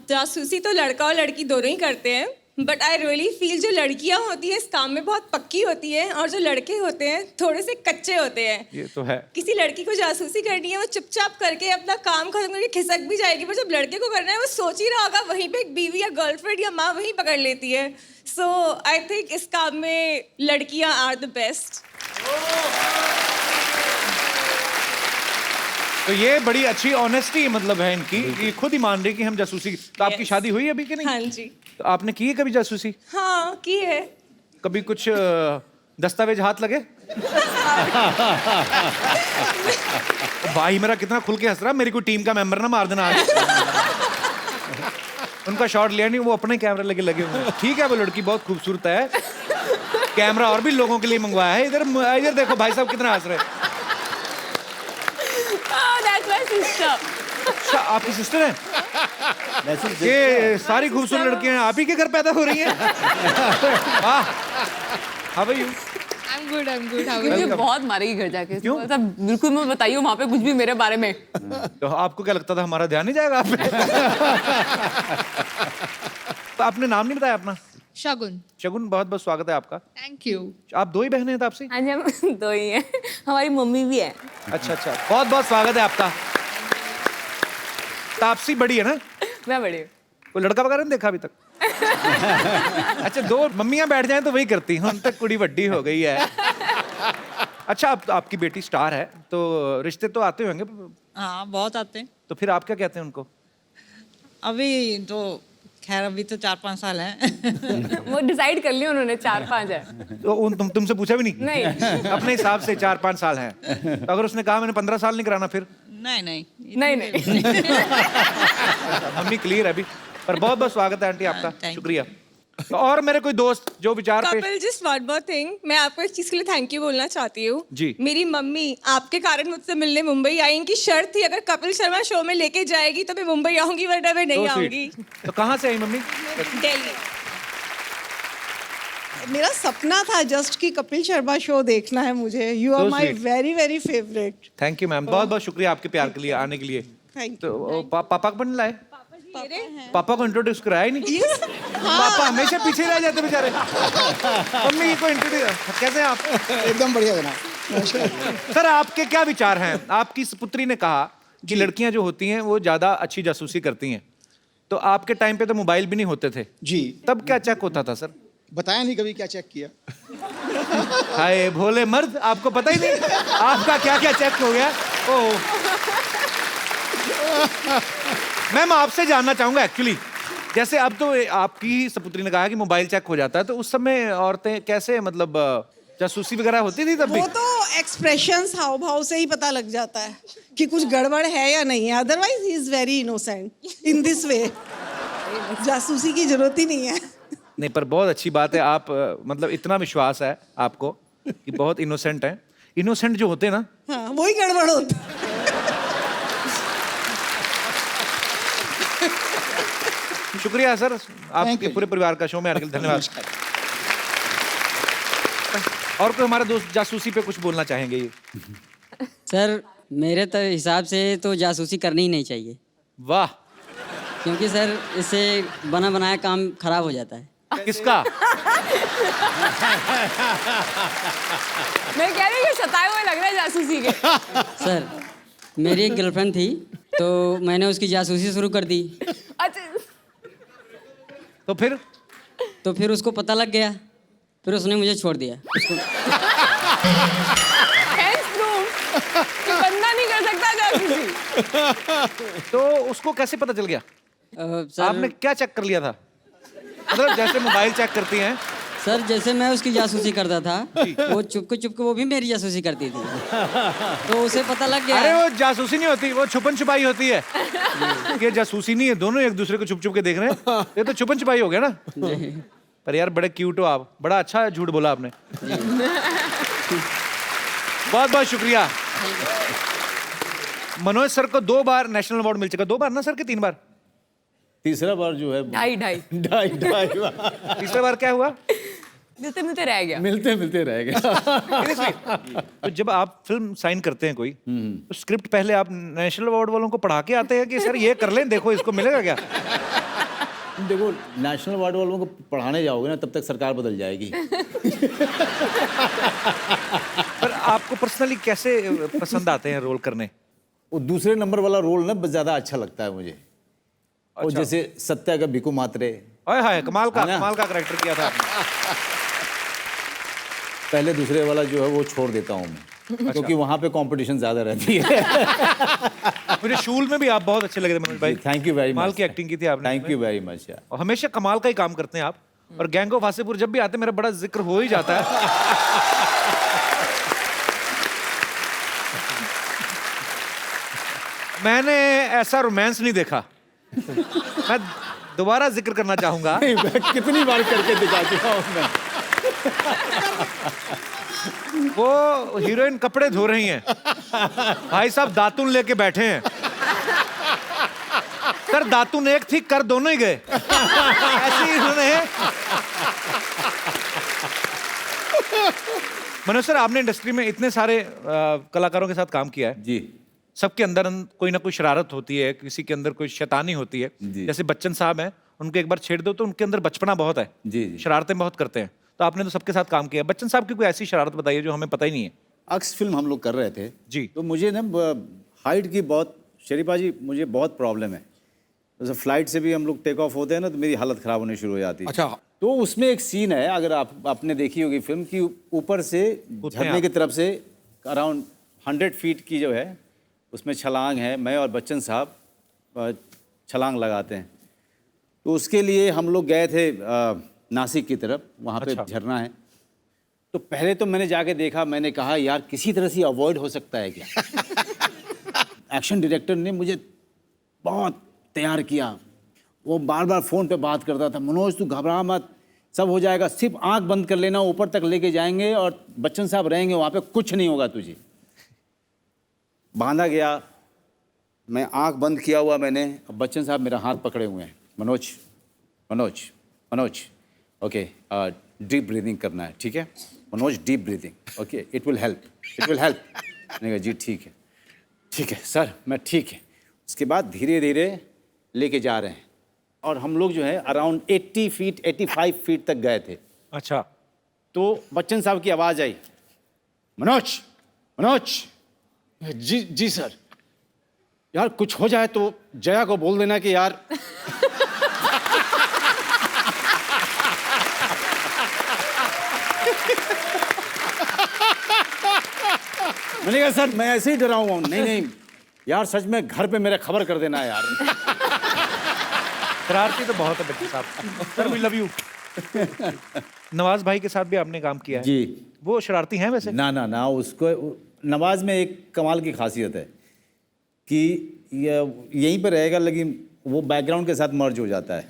जासूसी तो लड़का और लड़की दोनों ही करते हैं, बट आई रियली फील जो लड़कियां होती है इस काम में बहुत पक्की होती है और जो लड़के होते हैं थोड़े से कच्चे होते हैं। ये तो है। किसी लड़की को जासूसी करनी है, वो चुपचाप करके अपना काम खत्म करके खिसक भी जाएगी, पर जब लड़के को करना है वो सोच ही रहा होगा, वहीं पे एक बीवी या गर्लफ्रेंड या माँ वहीं पकड़ लेती है। सो आई थिंक इस काम में लड़कियां आर द बेस्ट। तो ये बड़ी अच्छी ऑनेस्टी मतलब है इनकी, ये खुद ही मान रही कि हम जासूसी। तो आपकी शादी हुई अभी कि नहीं? हाँ जी। तो आपने की है कभी जासूसी? हाँ की है। कभी कुछ दस्तावेज हाथ लगे? भाई मेरा कितना खुल के हंस रहा, मेरी कोई टीम का मेंबर ना मार देना आज। उनका शॉट लिया नहीं, वो अपने कैमरा लेके लगे हुए हैं। ठीक है, वो लड़की बहुत खूबसूरत है, कैमरा और भी लोगों के लिए मंगवाया है। इधर इधर देखो भाई साहब कितना हंस रहे हैं। अच्छा, आपकी सिस्टर है? ये सारी खूबसूरत लड़कियां आप ही के घर पैदा हो रही हैं? How are you? I'm good. मुझे बहुत मारेगी घर जाके। क्यों? मतलब बिल्कुल मैं बताइए वहाँ पे कुछ भी मेरे बारे में। तो आपको क्या लगता था हमारा ध्यान नहीं जाएगा आप पे? तो आपने नाम नहीं बताया अपना? शगुन। शगुन, बहुत बहुत स्वागत है आपका। Thank you. आप दो ही बहनें हैं तापसी? हाँ जी, हम दो ही हैं। हमारी मम्मी भी है। अच्छा, बहुत बहुत स्वागत है आपका। तापसी बड़ी है ना? मैं बड़ी हूँ। कोई लड़का वगैरह नहीं देखा अभी तक? अच्छा, दो मम्मियां बैठ जाएं तो वही करती हैं, उन तक कुड़ी वड्डी हो गई है। अच्छा, आपकी बेटी स्टार है तो रिश्ते तो आते होंगे? हाँ, बहुत आते हैं। तो फिर आप क्या कहते हैं उनको? अभी तो खैर अभी तो 4-5 साल हैं। वो डिसाइड कर लिया उन्होंने, 4-5 है। तो तुमसे पूछा भी नहीं? नहीं। अपने हिसाब से 4-5 साल हैं। तो अगर उसने कहा मैंने 15 साल नहीं कराना फिर? नहीं। मम्मी क्लियर है अभी। पर बहुत बहुत स्वागत है आंटी आपका। शुक्रिया। तो और मेरे कोई दोस्त जो विचार Kapil, just one more thing, मैं आपको एक चीज के लिए थैंक यू बोलना चाहती हूँ जी। मेरी मम्मी आपके कारण मुझसे मिलने मुंबई आई। इनकी शर्त थी अगर कपिल शर्मा शो में लेके जाएगी तो मैं मुंबई आऊंगी, वरना मैं नहीं आऊंगी। तो कहाँ से आई मम्मी? दिल्ली। मेरा सपना था जस्ट कि कपिल शर्मा शो देखना है मुझे। You are my very very favourite. Thank you ma'am, बहुत बहुत शुक्रिया आपके प्यार के लिए, आने के लिए। तो पापा को बन लाए? पापा को इंट्रोड्यूस कराया ही नहीं? पापा हमेशा पीछे रह जाते बेचारे। मम्मी को इंट्रोड्यूस कैसे आप? एकदम बढ़िया जनाब। सर, आपके क्या विचार हैं? आपकी सुपुत्री ने कहा कि लड़कियां जो होती हैं वो ज्यादा अच्छी जासूसी करती हैं, तो आपके टाइम पे तो मोबाइल भी नहीं होते थे जी, तब क्या चेक होता था सर? बताया नहीं कभी क्या चेक किया। हाय भोले मर्द, आपको पता ही नहीं आपका क्या क्या चेक हो गया। ओह, मैम आपसे जानना चाहूंगा एक्चुअली जैसे अब तो आपकी सपुत्री ने कहा कि मोबाइल चेक हो जाता है, तो उस समय औरतें कैसे मतलब जासूसी वगैरह होती थी तब भी? वो तो एक्सप्रेशंस हाव भाव से ही पता लग जाता है कि कुछ गड़बड़ है या नहीं है, otherwise he is very innocent in this way. जासूसी की जरूरत ही नहीं है। नहीं, पर बहुत अच्छी बात है, आप मतलब इतना विश्वास है आपको कि बहुत इनोसेंट हैं। इनोसेंट जो होते हैं ना, हाँ, वही गड़बड़ होता है। शुक्रिया सर, आपके पूरे परिवार का शो में आने के लिए धन्यवाद। और कोई हमारा दोस्त जासूसी पे कुछ बोलना चाहेंगे? ये सर मेरे तो हिसाब से तो जासूसी करनी ही नहीं चाहिए। वाह। क्योंकि सर इससे बना बनाया काम खराब हो जाता है। किसका? मैं कह रही हूँ सताए हुए लग रहा है जासूसी के। सर मेरी एक गर्लफ्रेंड थी, तो मैंने उसकी जासूसी शुरू कर दी। अच्छा। तो फिर उसको पता लग गया, फिर उसने मुझे छोड़ दिया। Hence proof कि बंदा नहीं कर सकता जासूसी। तो उसको कैसे पता चल गया? सर आपने क्या चेक कर लिया था? मतलब जैसे मोबाइल चेक करती हैं। सर जैसे मैं उसकी जासूसी करता था, वो चुपके वो भी मेरी जासूसी करती थी, तो उसे पता लग गया। अरे वो जासूसी नहीं होती, वो छुपन छुपाई होती है। ये जासूसी नहीं है, दोनों एक दूसरे को छुप छुप के देख रहे हैं। ये तो छुपन छुपाई हो गया ना। पर यार बड़े क्यूट हो आप, बड़ा अच्छा झूठ बोला आपने। बहुत बहुत शुक्रिया। मनोज सर को 2 बार नेशनल अवार्ड मिल चुका। 2 बार ना सर के 3 बार? तीसरा बार जो है ढाई तीसरा बार क्या हुआ? मिलते मिलते रह गया। मिलते रह गया। तो जब आप फिल्म साइन करते हैं कोई, तो स्क्रिप्ट पहले आप नेशनल अवार्ड वालों को पढ़ा के आते हैं कि सर ये कर लें, देखो इसको मिलेगा क्या? देखो, नेशनल अवार्ड वालों को पढ़ाने जाओगे ना, तब तक सरकार बदल जाएगी। पर आपको पर्सनली कैसे पसंद आते हैं रोल करने? वो दूसरे नंबर वाला रोल ना ज्यादा अच्छा लगता है मुझे। और जैसे सत्या का भिकू मात्रे, हाय कमाल का कैरेक्टर किया था आपने। पहले दूसरे वाला जो है वो छोड़ देता हूँ मैं, क्योंकि वहाँ पे कंपटीशन ज्यादा रहती है। मुझे शूल में भी आप बहुत अच्छे लगे थे मनोज भाई। Thank you very much. कमाल की एक्टिंग की थी आपने। थैंक यू वेरी मच यार। और हमेशा कमाल का ही काम करते हैं आप। और गैंग ऑफ वासेपुर जब भी आते मेरा बड़ा जिक्र हो ही जाता है। मैंने ऐसा रोमांस नहीं देखा। मैं दोबारा जिक्र करना चाहूंगा। कितनी बार करके दिखा चुका हूं मैं। वो हीरोइन कपड़े धो रही हैं, भाई साहब दातुन लेके बैठे हैं। सर दातुन एक थी, कर दोनों ही गए। ऐसे ही उन्होंने। मनोज सर, आपने इंडस्ट्री में इतने सारे कलाकारों के साथ काम किया है जी। सबके अंदर कोई ना कोई शरारत होती है, किसी के अंदर कोई शैतानी होती है। जैसे बच्चन साहब हैं, उनको एक बार छेड़ दो तो उनके अंदर बचपना बहुत है। जी। शरारतें बहुत करते हैं। तो आपने तो सबके साथ काम किया। बच्चन साहब की कोई ऐसी शरारत बताइए जो हमें पता ही नहीं है। अक्स फिल्म हम लोग कर रहे थे जी, तो मुझे ना हाइट की बहुत, शरीफा जी मुझे बहुत प्रॉब्लम है। जैसे फ्लाइट से भी हम लोग टेक ऑफ होते हैं ना, तो मेरी हालत ख़राब होनी शुरू हो जाती है। अच्छा। तो उसमें एक सीन है, अगर आपने देखी होगी फिल्म की, ऊपर से झरने की तरफ से अराउंड 100 फीट की जो है उसमें छलांग है। मैं और बच्चन साहब छलांग लगाते हैं। तो उसके लिए हम लोग गए थे नासिक की तरफ, वहाँ पे झरना है। तो पहले तो मैंने जाके देखा, मैंने कहा यार किसी तरह से अवॉइड हो सकता है क्या। एक्शन डायरेक्टर ने मुझे बहुत तैयार किया। वो बार बार फ़ोन पे बात करता था, मनोज तू घबरा मत, सब हो जाएगा, सिर्फ आंख बंद कर लेना, ऊपर तक लेके जाएंगे और बच्चन साहब रहेंगे वहाँ पे, कुछ नहीं होगा तुझे। बांधा गया, मैं आंख बंद किया हुआ मैंने, अब बच्चन साहब मेरा हाथ पकड़े हुए हैं। Manoj Manoj Manoj, okay deep breathing करना है, ठीक है Manoj, deep breathing, okay it will help, it will help. मैंने कहा जी ठीक है सर, मैं ठीक है। उसके बाद धीरे धीरे लेके जा रहे हैं और हम लोग जो है अराउंड 80 फीट 85 फीट तक गए थे। अच्छा। तो बच्चन साहब की आवाज़ आई, मनोज मनोज। जी सर। यार कुछ हो जाए तो जया को बोल देना कि यार मैंने कहा सर मैं ऐसे ही डरा हुआ हूँ। नहीं यार सच में घर पे मेरे खबर कर देना यार। शरारती तो बहुत है बच्चे साहब। Sir we love you. Nawaz भाई के साथ भी आपने काम किया है। जी। वो शरारती हैं वैसे? ना ना ना, उसको नवाज में एक कमाल की खासियत है कि यहीं पर रहेगा लेकिन वो बैकग्राउंड के साथ मर्ज हो जाता है।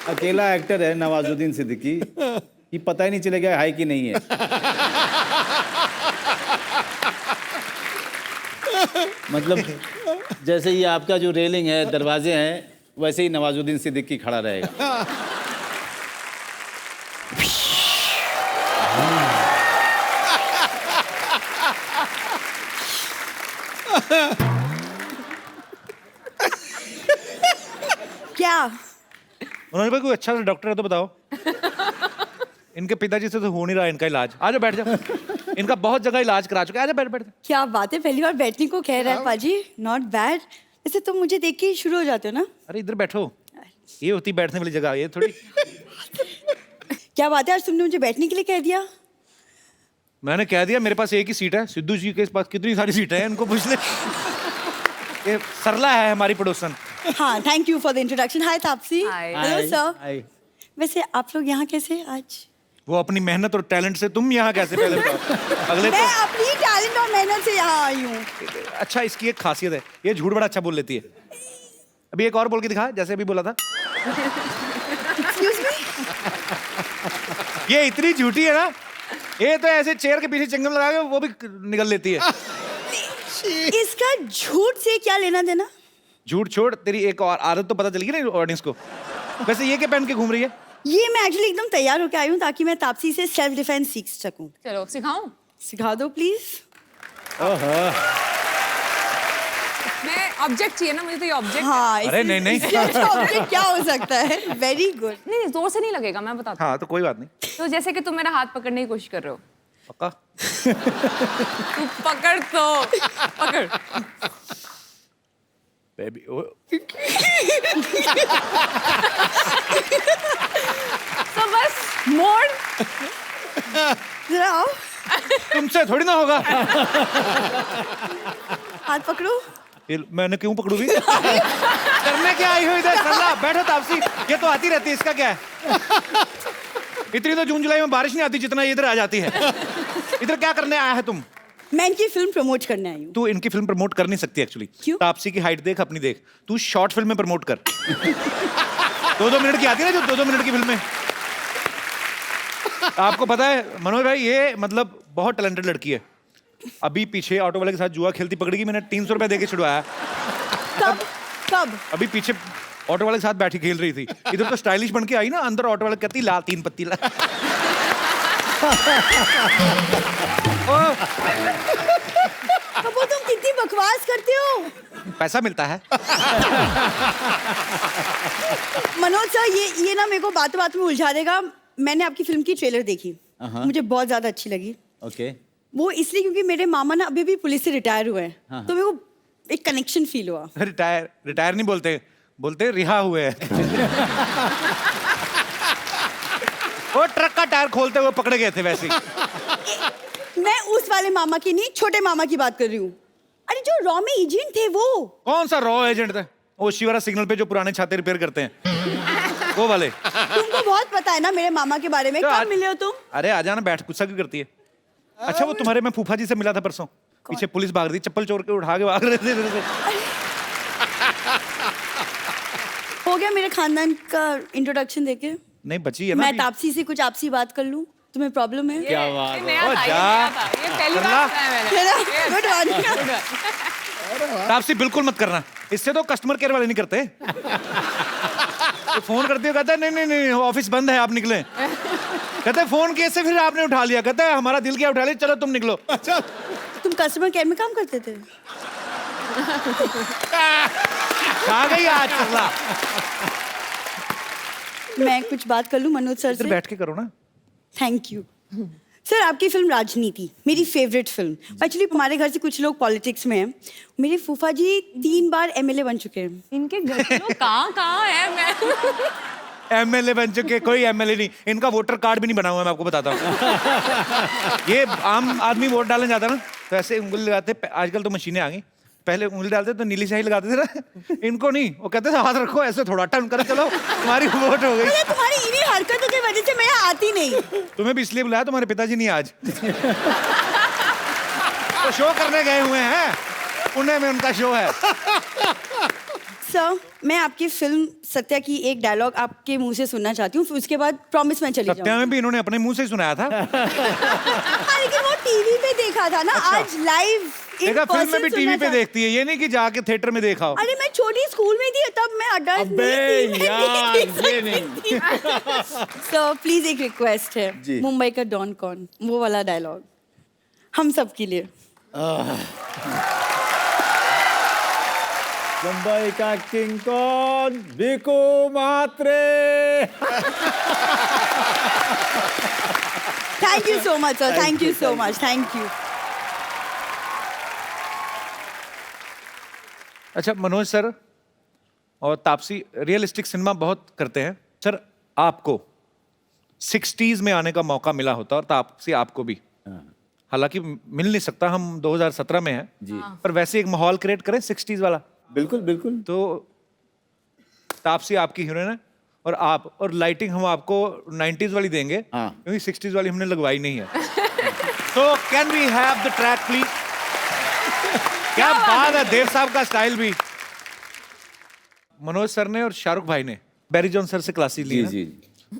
अकेला एक्टर है नवाजुद्दीन सिद्दीकी कि पता ही नहीं चलेगा है कि नहीं है। मतलब जैसे ये आपका जो रेलिंग है, दरवाजे हैं, वैसे ही नवाजुद्दीन सिद्दीकी खड़ा रहेगा। क्या? उन्होंने भाई कोई अच्छा सा डॉक्टर है तो बताओ। इनके पिताजी से तो हो नहीं रहा इनका इलाज। आ जाओ बैठ जाओ। इनका बहुत जगह इलाज करा चुके हैं। आ जाओ बैठ बैठ। क्या बात है, पहली बार बैठने को कह रहा है पाजी। Not bad. वैसे तुम मुझे देख के ही शुरू हो जाते हो ना? अरे इधर बैठो, ये होती बैठने वाली जगह, ये थोड़ी। क्या बात है, आज तुमने मुझे बैठने के लिए कह दिया? मैंने कह दिया मेरे पास एक ही सीट है। सिद्धू जी के पास कितनी सारी सीटें हैं, इनको पूछ ले। ये सरला है हमारी पड़ोसन। हाँ, thank you for the introduction. Hi Taapsee. Hi. Hello sir. वैसे आप लोग यहाँ कैसे आज? वो अपनी मेहनत और टैलेंट से, तुम यहाँ कैसे पहले बताओ? अगले मैं तो अपनी टैलेंट और मेहनत से यहाँ आई हूँ। अच्छा, इसकी एक खासियत है, ये झूठ बड़ा अच्छा बोल लेती है। अभी एक और बोल के दिखा, जैसे अभी बोला था। Excuse me? ये इतनी झूठी है ना, ये तो ऐसे चेयर के पीछे चिंगम लगा के वो भी निकल लेती है। इसका झूठ से क्या लेना देना? झूठ छोड़, तेरी एक और आदत तो पता चल गई ना ऑडियंस को। वैसे ये क्या पहन के घूम रही है? ये मैं एक्चुअली एकदम तैयार होकर आई हूँ ताकि मैं तापसी से सेल्फ डिफेंस सीख सकूँ। चलो सिखाऊं? सिखा दो प्लीज। मैं ऑब्जेक्ट चाहिए ना मुझे, तो ये ऑब्जेक्ट। हाँ, अरे नहीं नहीं। ऑब्जेक्ट क्या हो सकता है? Very good. नहीं नहीं, जोर से नहीं लगेगा, मैं बताती हूँ। हाँ तो कोई बात नहीं। तो जैसे कि तुम मेरा हाथ पकड़ने की कोशिश कर रहे हो। पक्का? तू पकड़ तो पकड़। बेबी तो बस मोड़। जरा आओ। तुमसे थोड़ी ना होगा। हाथ पकड़ो। मैंने क्यों पकड़ू भी? करने क्या आई हो इधर? सरला बैठो तापसी, ये तो आती रहती है, इसका क्या है? इतनी तो जून जुलाई में बारिश नहीं आती जितना ये इधर आ जाती है। इधर क्या करने आया है तुम? मैं इनकी फिल्म प्रमोट करने आई हूँ। तू इनकी फिल्म प्रमोट कर नहीं सकती एक्चुअली। क्यों? तापसी की हाइट देख, अपनी देख। तू शॉर्ट फिल्म में प्रमोट कर। 2-2 मिनट की आती है ना, जो 2-2 मिनट की फिल्म में। आपको पता है मनोज भाई, ये मतलब बहुत टैलेंटेड लड़की है। अभी पीछे ऑटो वाले के साथ जुआ खेलती पकड़ेगी, मैंने 300 रुपए देके छुड़वाया। कब? कब? अभी पीछे ऑटो वाले के साथ बैठी खेल रही थी। इधर तो स्टाइलिश बन के आई ना, अंदर ऑटो वाले कहती ला 3 पत्ती ला। कबो तुम कितनी बकवास करते हो। पैसा मिलता है। मनोज सर, ये ना मेरे को बातों बातों में उलझा देगा। मैंने आपकी फिल्म की ट्रेलर देखी, मुझे बहुत ज्यादा अच्छी लगी। ओके। वो इसलिए क्योंकि मेरे मामा ना अभी भी पुलिस से रिटायर हुए हैं। हाँ। तो मेरे को एक कनेक्शन फील हुआ। रिटायर नहीं बोलते, बोलते रिहा हुए हैं। वो ट्रक का टायर खोलते हुए पकड़े गए थे वैसे ही। मैं उस वाले मामा की नहीं, छोटे मामा की बात कर रही हूँ। अरे जो रॉ में एजेंट थे वो। कौन सा रॉ एजेंट था? वो शिवरा सिग्नल पे जो पुराने छाते रिपेयर करते हैं, वो वाले। तुमको बहुत पता है ना मेरे मामा के बारे में। तो कब मिले हो तुम? अरे आ जाना, बैठ, गुस्सा क्यों करती है? अच्छा, वो तुम्हारे मैं फूफा जी से मिला था परसों। पीछे पुलिस भाग रही, चप्पल चोर के उठा के भाग रहे थे इधर से। हो गया मेरे खानदान का इंट्रोडक्शन देके? नहीं बची है ना मैं अभी। तापसी से कुछ आपसी बात कर लूं? तुम्हें प्रॉब्लम है? क्या बात है। ओ जा। ये पहली बार सुना है मैंने। Good morning. तापसी बिल्कुल मत करना, इससे तो कस्टमर केयर वाले नहीं करते। तो फोन करते हो, कहता है नहीं नहीं नहीं ऑफिस बंद है, आप निकले। कहते हैं फोन कैसे फिर आपने उठा लिया? कहता है हमारा दिल क्या उठा लिया, चलो तुम निकलो। अच्छा, तुम कस्टमर केयर में काम करते थे? आ गई आज चला। मैं कुछ बात कर लूं मनोज सर इधर से? बैठ के करो ना। Thank you sir. आपकी फिल्म राजनीति मेरी फेवरेट फिल्म। एक्चुअली हमारे घर से कुछ लोग पॉलिटिक्स में हैं। मेरे फूफा जी 3 बार एमएलए बन चुके हैं। इनके घर के लोग कहाँ है? मैं एमएलए बन चुके? कोई एमएलए नहीं, इनका वोटर कार्ड भी नहीं बना हुआ है, मैं आपको बताता हूँ। ये आम आदमी वोट डालने जाता है ना, तो ऐसे उंगली लगाते, आजकल तो मशीनें आ गई, पहले उंगली डालते तो नीली स्याही लगाते थे ना, इनको नहीं, वो कहते थे हाथ रखो ऐसे थोड़ा टर्न करो, चलो तुम्हारी वोट हो गई। मुझे तुम्हारी इन्हीं हरकतों की वजह से मैं यहाँ आती नहीं। तुम्हें भी इसलिए बुलाया, तुम्हारे पिताजी नहीं आज तो शो करने गए हुए हैं, पुणे में उनका शो है। सर, मैं आपकी फिल्म सत्या की एक डायलॉग आपके मुंह से सुनना चाहती हूँ, फिर उसके बाद प्रॉमिस में चली सत्या में भी इन्होंने अपने मुंह से ही सुनाया था। हाँ, लेकिन वो टीवी पे देखा था ना। अच्छा। आज लाइव देखा, फिल्म में भी टीवी पे देखती है, ये नहीं कि जाके थिएटर में देखा हो। अरे मैं छोटी स्कूल में थी तब, मैं अडल्ट नहीं। सर प्लीज एक रिक्वेस्ट है, मुंबई का डॉन कौन, वो वाला डायलॉग हम सब के लिए। मुंबई का किंग कौन, Bhiku Mhatre. Thank you so much sir, thank you so much, thank you. अच्छा मनोज सर और तापसी रियलिस्टिक सिनेमा बहुत करते हैं सर, आपको 60s में आने का मौका मिला होता, और तापसी आपको भी, हालांकि मिल नहीं सकता, हम 2017 में हैं जी, पर वैसे एक माहौल क्रिएट करें 60s वाला। बिल्कुल बिल्कुल। तो तापसी आपकी हीरोइन है और आप, और लाइटिंग हम आपको 90s वाली देंगे, क्योंकि 60s वाली हमने लगवाई नहीं है। तो can we have the track please? क्या बात है, देव साहब का स्टाइल भी। मनोज सर ने और शाहरुख भाई ने बैरी जॉन सर से क्लासेस ली। जी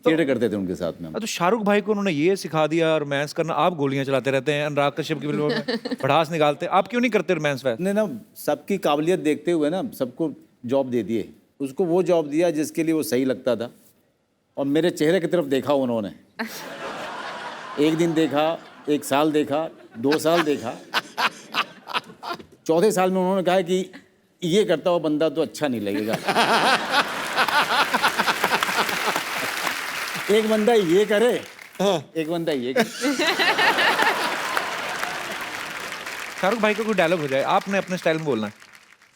थिएटर करते थे उनके साथ में। तो शाहरुख भाई को उन्होंने ये सिखा दिया रोमांस करना, आप गोलियां चलाते रहते हैं, अनुराग कश्यप की फिल्मों में भड़ास निकालते हैं, आप क्यों नहीं करते रोमांस? ने ना सबकी काबिलियत देखते हुए ना सबको जॉब दे दिए, उसको वो जॉब दिया जिसके लिए वो सही लगता था, और मेरे चेहरे की तरफ देखा उन्होंने। एक दिन देखा, एक साल देखा, 2 साल देखा, चौथे साल में उन्होंने कहा कि ये करता हुआ बंदा तो अच्छा नहीं लगेगा। एक बंदा ये करे, एक बंदा ये करे। शाहरुख भाई को कोई डायलॉग हो जाए, आपने अपने स्टाइल में बोलना है।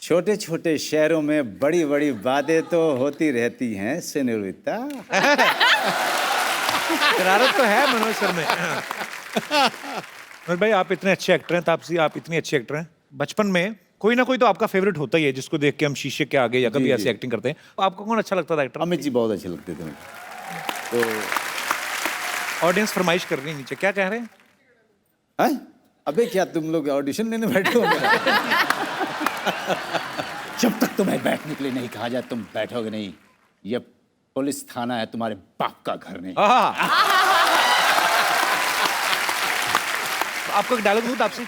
छोटे छोटे शहरों में बड़ी बड़ी बातें तो होती रहती हैं सेनोरिटा। शरारत तो है मनोज सर में। मनोज भाई आप इतने अच्छे एक्टर हैं, तापसी आप इतनी अच्छी एक्टर हैं, बचपन में कोई ना कोई तो आपका फेवरेट होता ही है जिसको देख के हम शीशे के आगे या कभी ऐसी एक्टिंग करते हैं। आपको कौन अच्छा लगता था एक्टर? अमित जी बहुत अच्छे लगते थे मुझे। तो ऑडियंस फरमाइश कर रही है नीचे, क्या कह रहे हैं? अबे क्या तुम लोग ऑडिशन लेने बैठे हो? जब तक तुम्हें बैठने के लिए नहीं कहा जाए तुम बैठोगे नहीं। ये पुलिस थाना है, तुम्हारे बाप का घर नहीं। आपको एक डायलॉग दूं तापसी?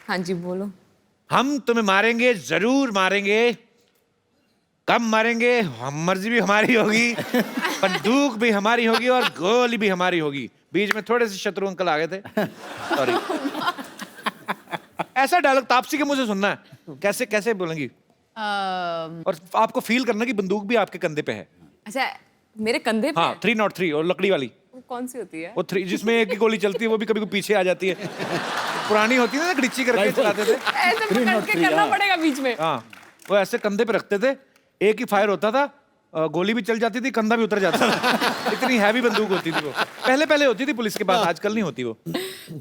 हाँ जी बोलो। हम तुम्हें मारेंगे, जरूर मारेंगे, कब मारेंगे हम, मर्जी भी हमारी होगी, बंदूक भी हमारी होगी और गोली भी हमारी होगी। बीच में थोड़े से शत्रु अंकल आ गए थे, सॉरी। ऐसा डायलॉग तापसी के मुंह से सुनना है, कैसे कैसे बोलेंगी? और आपको फील करना कि बंदूक भी आपके कंधे पे है। अच्छा मेरे कंधे पे? हाँ 303 और लकड़ी वाली। वो कौन सी होती है? वो 3 जिसमें एक ही गोली चलती है, वो भी कभी पीछे आ जाती है। पुरानी होती है ना, गड़िच्ची करके चलाते थे। ऐसे पकड़ के करना पड़ेगा बीच में। हाँ वो ऐसे कंधे पे रखते थे, एक ही फायर होता था, गोली भी चल जाती थी, कंधा भी उतर जाता था। इतनी हैवी बंदूक होती थी वो। पहले पहले होती थी पुलिस के पास, आजकल नहीं होती वो।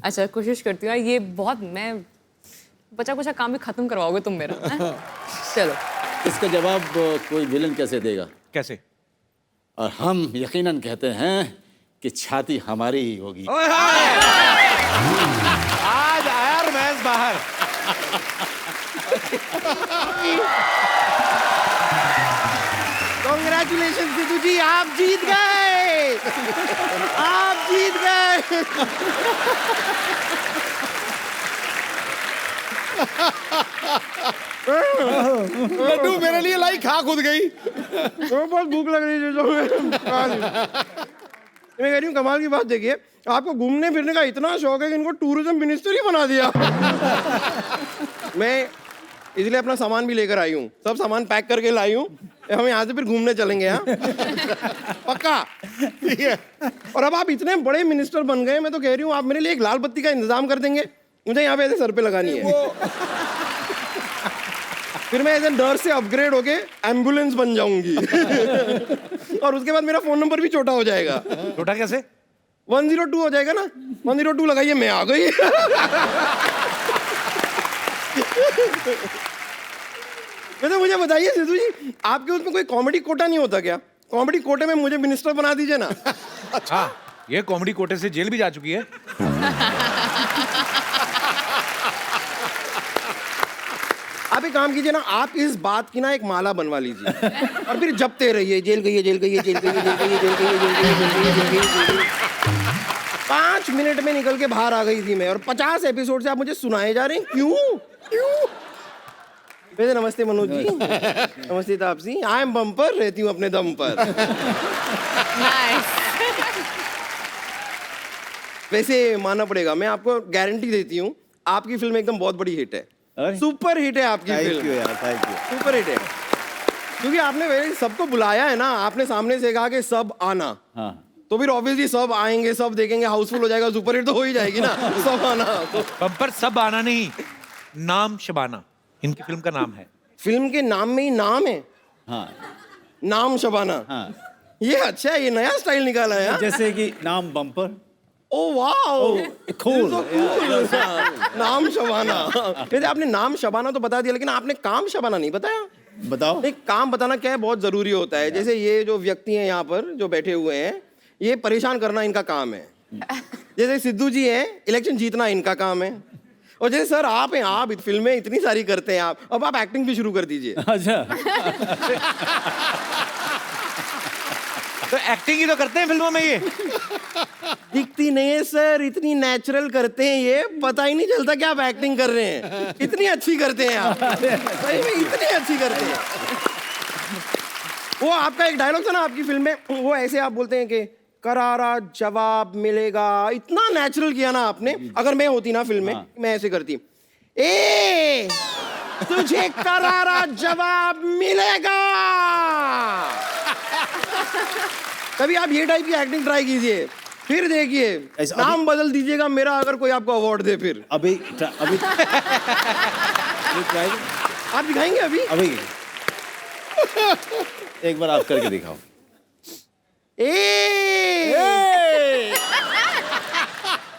अच्छा कोशिश करती हूँ, ये बहुत मैं बचा कुचा काम भी खत्म करवाओगे तुम मेरा। चलो इसका जवाब कोई विलन कैसे देगा? कैसे? और हम यकीनन कहते हैं कि छाती हमारी ही होगी। आज आया रोमांस बाहर। कांग्रेचुलेशन सिद्धू जी, आप जीत गए, आप जीत गए। लड्डू मेरे लिए लाई खा खुद गई। बहुत भूख लग रही है। मैं कह रही हूँ कमाल की बात देखिए, आपको घूमने फिरने का इतना शौक है कि इनको टूरिज्म मिनिस्टर ही बना दिया। मैं इसलिए अपना सामान भी लेकर आई हूँ, सब सामान पैक करके लाई हूँ, हम यहाँ से फिर घूमने चलेंगे। हाँ पक्का। और अब आप इतने बड़े मिनिस्टर बन गए, मैं तो कह रही हूँ आप मेरे लिए एक लाल बत्ती का इंतजाम कर देंगे, मुझे यहाँ पे ऐसे सर पे लगानी है। फिर मैं ऐसे नर्स से अपग्रेड होके एम्बुलेंस बन जाऊंगी। और उसके बाद मेरा फोन नंबर भी छोटा हो जाएगा। छोटा कैसे? 102 हो जाएगा ना, 102 लगाइए, मैं आ गई। वैसे मुझे बताइए सिद्धू जी, आपके उसमें कोई कॉमेडी कोटा नहीं होता क्या? कॉमेडी कोटे में मुझे मिनिस्टर बना दीजिए ना। हाँ, ये कॉमेडी कोटे से जेल भी जा चुकी है। आप एक काम कीजिए ना, आप इस बात की ना एक माला बनवा लीजिए और फिर जपते रहिए, जेल गई है, जेल गई है, जेल गई है, जेल गई है, जेल गई है, जेल गई है, जेल गई है, जेल गई है, जेल गई है। 5 मिनट में निकल के बाहर आ गई थी मैं, और 50 एपिसोड से आप मुझे सुनाए जा रहे हैं, क्यों क्यों? वैसे नमस्ते मनोज जी। नमस्ते तापसी। आई एम बम्पर, रहती हूँ अपने दम पर। वैसे मानना पड़ेगा, मैं आपको गारंटी देती हूँ आपकी फिल्म एकदम बहुत बड़ी हिट है, सुपर हिट है आपकी फिल्म। थैंक यू यार, थैंक यू। सुपर हिट है क्योंकि आपने वैसे सबको बुलाया है ना, आपने सामने से कहा कि सब आना। हाँ, तो फिर ऑब्वियसली सब आएंगे, सब देखेंगे, हाउसफुल हो जाएगा, सुपर हिट तो हो ही जाएगी ना। सब आना तो बम्पर सब आना नहीं, नाम शबाना इनकी फिल्म का नाम है। फिल्म के नाम में ही नाम है। हाँ, नाम शबाना। हाँ। ये अच्छा है, ये नया स्टाइल निकाला है। जैसे कि नाम बम्पर। Oh wow, cool. नाम शबाना। वैसे आपने नाम शबाना तो बता दिया, लेकिन आपने काम शबाना नहीं बताया। बताओ। नहीं, काम बताना क्या है, बहुत जरूरी होता है। जैसे ये जो व्यक्ति हैं यहाँ पर जो बैठे हुए हैं, ये परेशान करना इनका काम है। जैसे सिद्धू जी हैं, इलेक्शन जीतना इनका काम है। और जैसे सर आप हैं, आप फिल्में इतनी सारी करते हैं आप, अब आप एक्टिंग भी शुरू कर दीजिए। अच्छा। तो एक्टिंग ही तो करते हैं फिल्मों में ये। दिखती नहीं है सर, इतनी नेचुरल करते हैं ये, पता ही नहीं चलता कि आप एक्टिंग कर रहे हैं। इतनी अच्छी करते हैं आप, सही में इतनी अच्छी करते हैं। वो आपका एक डायलॉग था ना आपकी फिल्म में, वो ऐसे आप बोलते हैं कि करारा जवाब मिलेगा, इतना नेचुरल किया ना आपने। अगर मैं होती ना फिल्म में, मैं ऐसे करती, ए तुझे करारा जवाब मिलेगा। कभी आप ये टाइप की एक्टिंग ट्राई कीजिए, फिर देखिए नाम बदल दीजिएगा मेरा, अगर कोई आपको अवार्ड दे फिर। अभी आप दिखाएंगे अभी? अभी एक बार आप करके दिखाओ।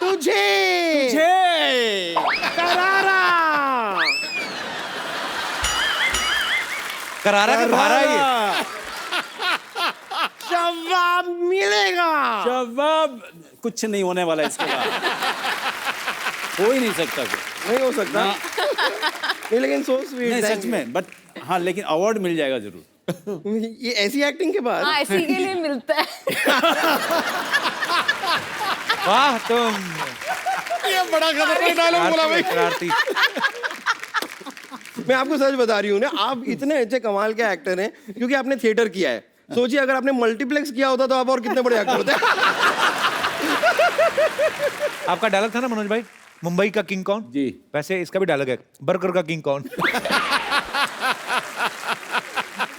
तुझे करारा करारा के भारा ये जवाब मिलेगा। जवाब कुछ नहीं होने वाला इसके बाद। हो ही नहीं सकता कुछ। नहीं हो सकता। नहीं, लेकिन सो स्वीट। नहीं सच में, बट हाँ, लेकिन अवार्ड मिल जाएगा जरूर। ये ऐसी एक्टिंग के बाद? हाँ, इसी के लिए मिलता है। वाह तुम, ये बड़ा खतरनाक डायलॉग बोला भाई। शरारती। मैं आपको सच बता रही हूँ ना, आप इतने अच्छे कमाल के एक्टर हैं क्योंकि आपने थिएटर किया है। सोचिए अगर आपने मल्टीप्लेक्स किया होता तो आप और कितने बड़े एक्टर होते। आपका डायलॉग था ना मनोज भाई, मुंबई का किंग कौन? जी। वैसे इसका भी डायलॉग है, बर्गर का किंग कौन?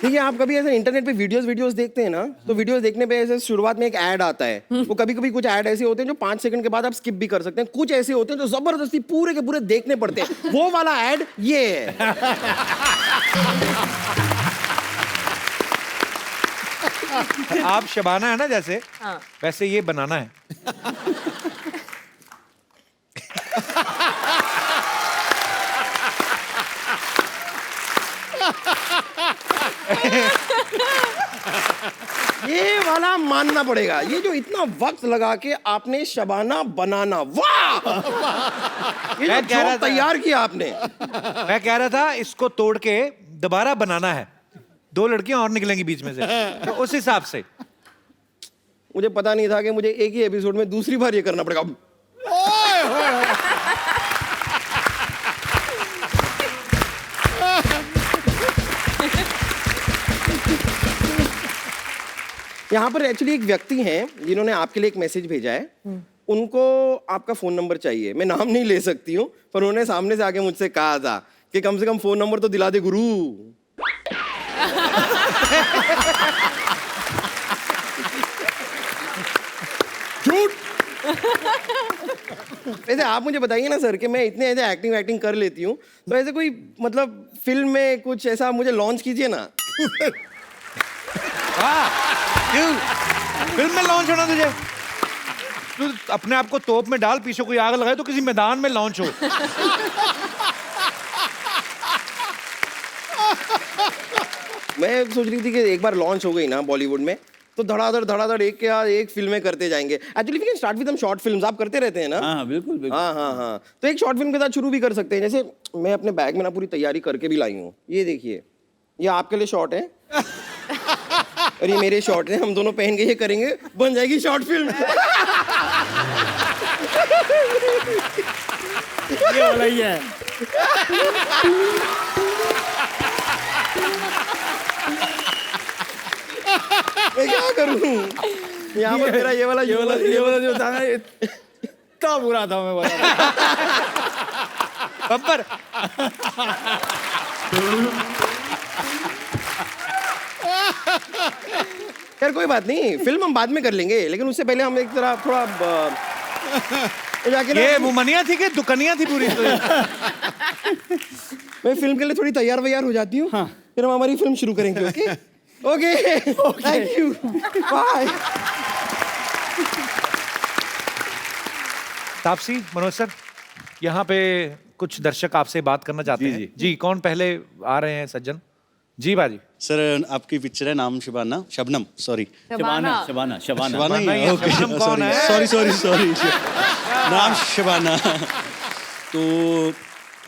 ठीक है, आप कभी ऐसे इंटरनेट पे वीडियोस देखते हैं ना, तो वीडियोस देखने पे ऐसे शुरुआत में एक ऐड आता है। वो कभी कभी कुछ ऐड ऐसे होते हैं जो 5 सेकंड के बाद आप स्किप भी कर सकते हैं, कुछ ऐसे होते हैं जो जबरदस्ती पूरे के पूरे देखने पड़ते हैं। वो वाला ऐड ये है। आप शबाना है ना जैसे, हाँ। वैसे ये बनाना है। ये वाला मानना पड़ेगा, ये जो इतना वक्त लगा के आपने शबाना बनाना, वाह! ये मैं जो कह रहा जोक था- तैयार किया आपने। मैं कह रहा था इसको तोड़ के दोबारा बनाना है, 2 लड़कियां और निकलेंगी बीच में से, तो उस हिसाब से। मुझे पता नहीं था कि मुझे एक ही एपिसोड में दूसरी बार ये करना पड़ेगा। यहाँ पर एक्चुअली एक व्यक्ति हैं जिन्होंने आपके लिए एक मैसेज भेजा है। उनको आपका फोन नंबर चाहिए। मैं नाम नहीं ले सकती हूँ, पर उन्होंने सामने से आके मुझसे कहा था कि कम से कम फोन नंबर तो दिला दे गुरु। झूठ। वैसे आप मुझे बताइए ना सर कि मैं इतने ऐसे एक्टिंग कर लेती हूँ, तो ऐसे कोई मतलब फिल्म में कुछ ऐसा मुझे लॉन्च कीजिए ना। क्यों फिल्म में लॉन्च होना तुझे? तू अपने आप को तोप में डाल, पीछे कोई आग लगाए तो किसी मैदान में लॉन्च हो। मैं सोच रही थी कि एक बार लॉन्च हो गई ना बॉलीवुड में तो धड़ाधड़ एक के बाद एक फिल्में करते जाएंगे। Actually we can start with short films, आप करते रहते हैं ना? हाँ बिल्कुल बिल्कुल। हाँ, तो एक शॉर्ट फिल्म के साथ शुरू भी कर सकते हैं। जैसे मैं अपने बैग में ना पूरी तैयारी करके भी लाई हूँ, ये देखिए, ये आपके लिए शॉर्ट है और ये मेरे शॉर्ट है, हम दोनों पहन के ये करेंगे, बन जाएगी शॉर्ट फिल्म। ये वाला ही है। मैं क्या करूं? यहाँ पर मेरा ये वाला जो था ना, इतना बुरा था, मैं बता बम्पर। यार कोई बात नहीं, फिल्म हम बाद में कर लेंगे, लेकिन उससे पहले हम एक तरह थोड़ा जाके ना, ये मुमनिया थी कि दुकनिया थी पूरी? मैं फिल्म के लिए थोड़ी तैयार वैयार हो जाती हूँ, फिर हम हमारी फिल्म शुरू करेंगे। Okay okay, thank you, bye. Taapsee, Manoj sir, यहाँ पे कुछ दर्शक आपसे बात करना चाहते हैं। जी, कौन पहले आ रहे हैं सज्जन? जी बाजी। सर आपकी पिक्चर है नाम शबाना, शबनम, सॉरी शबाना ही है, ओके, सॉरी नाम शबाना। तो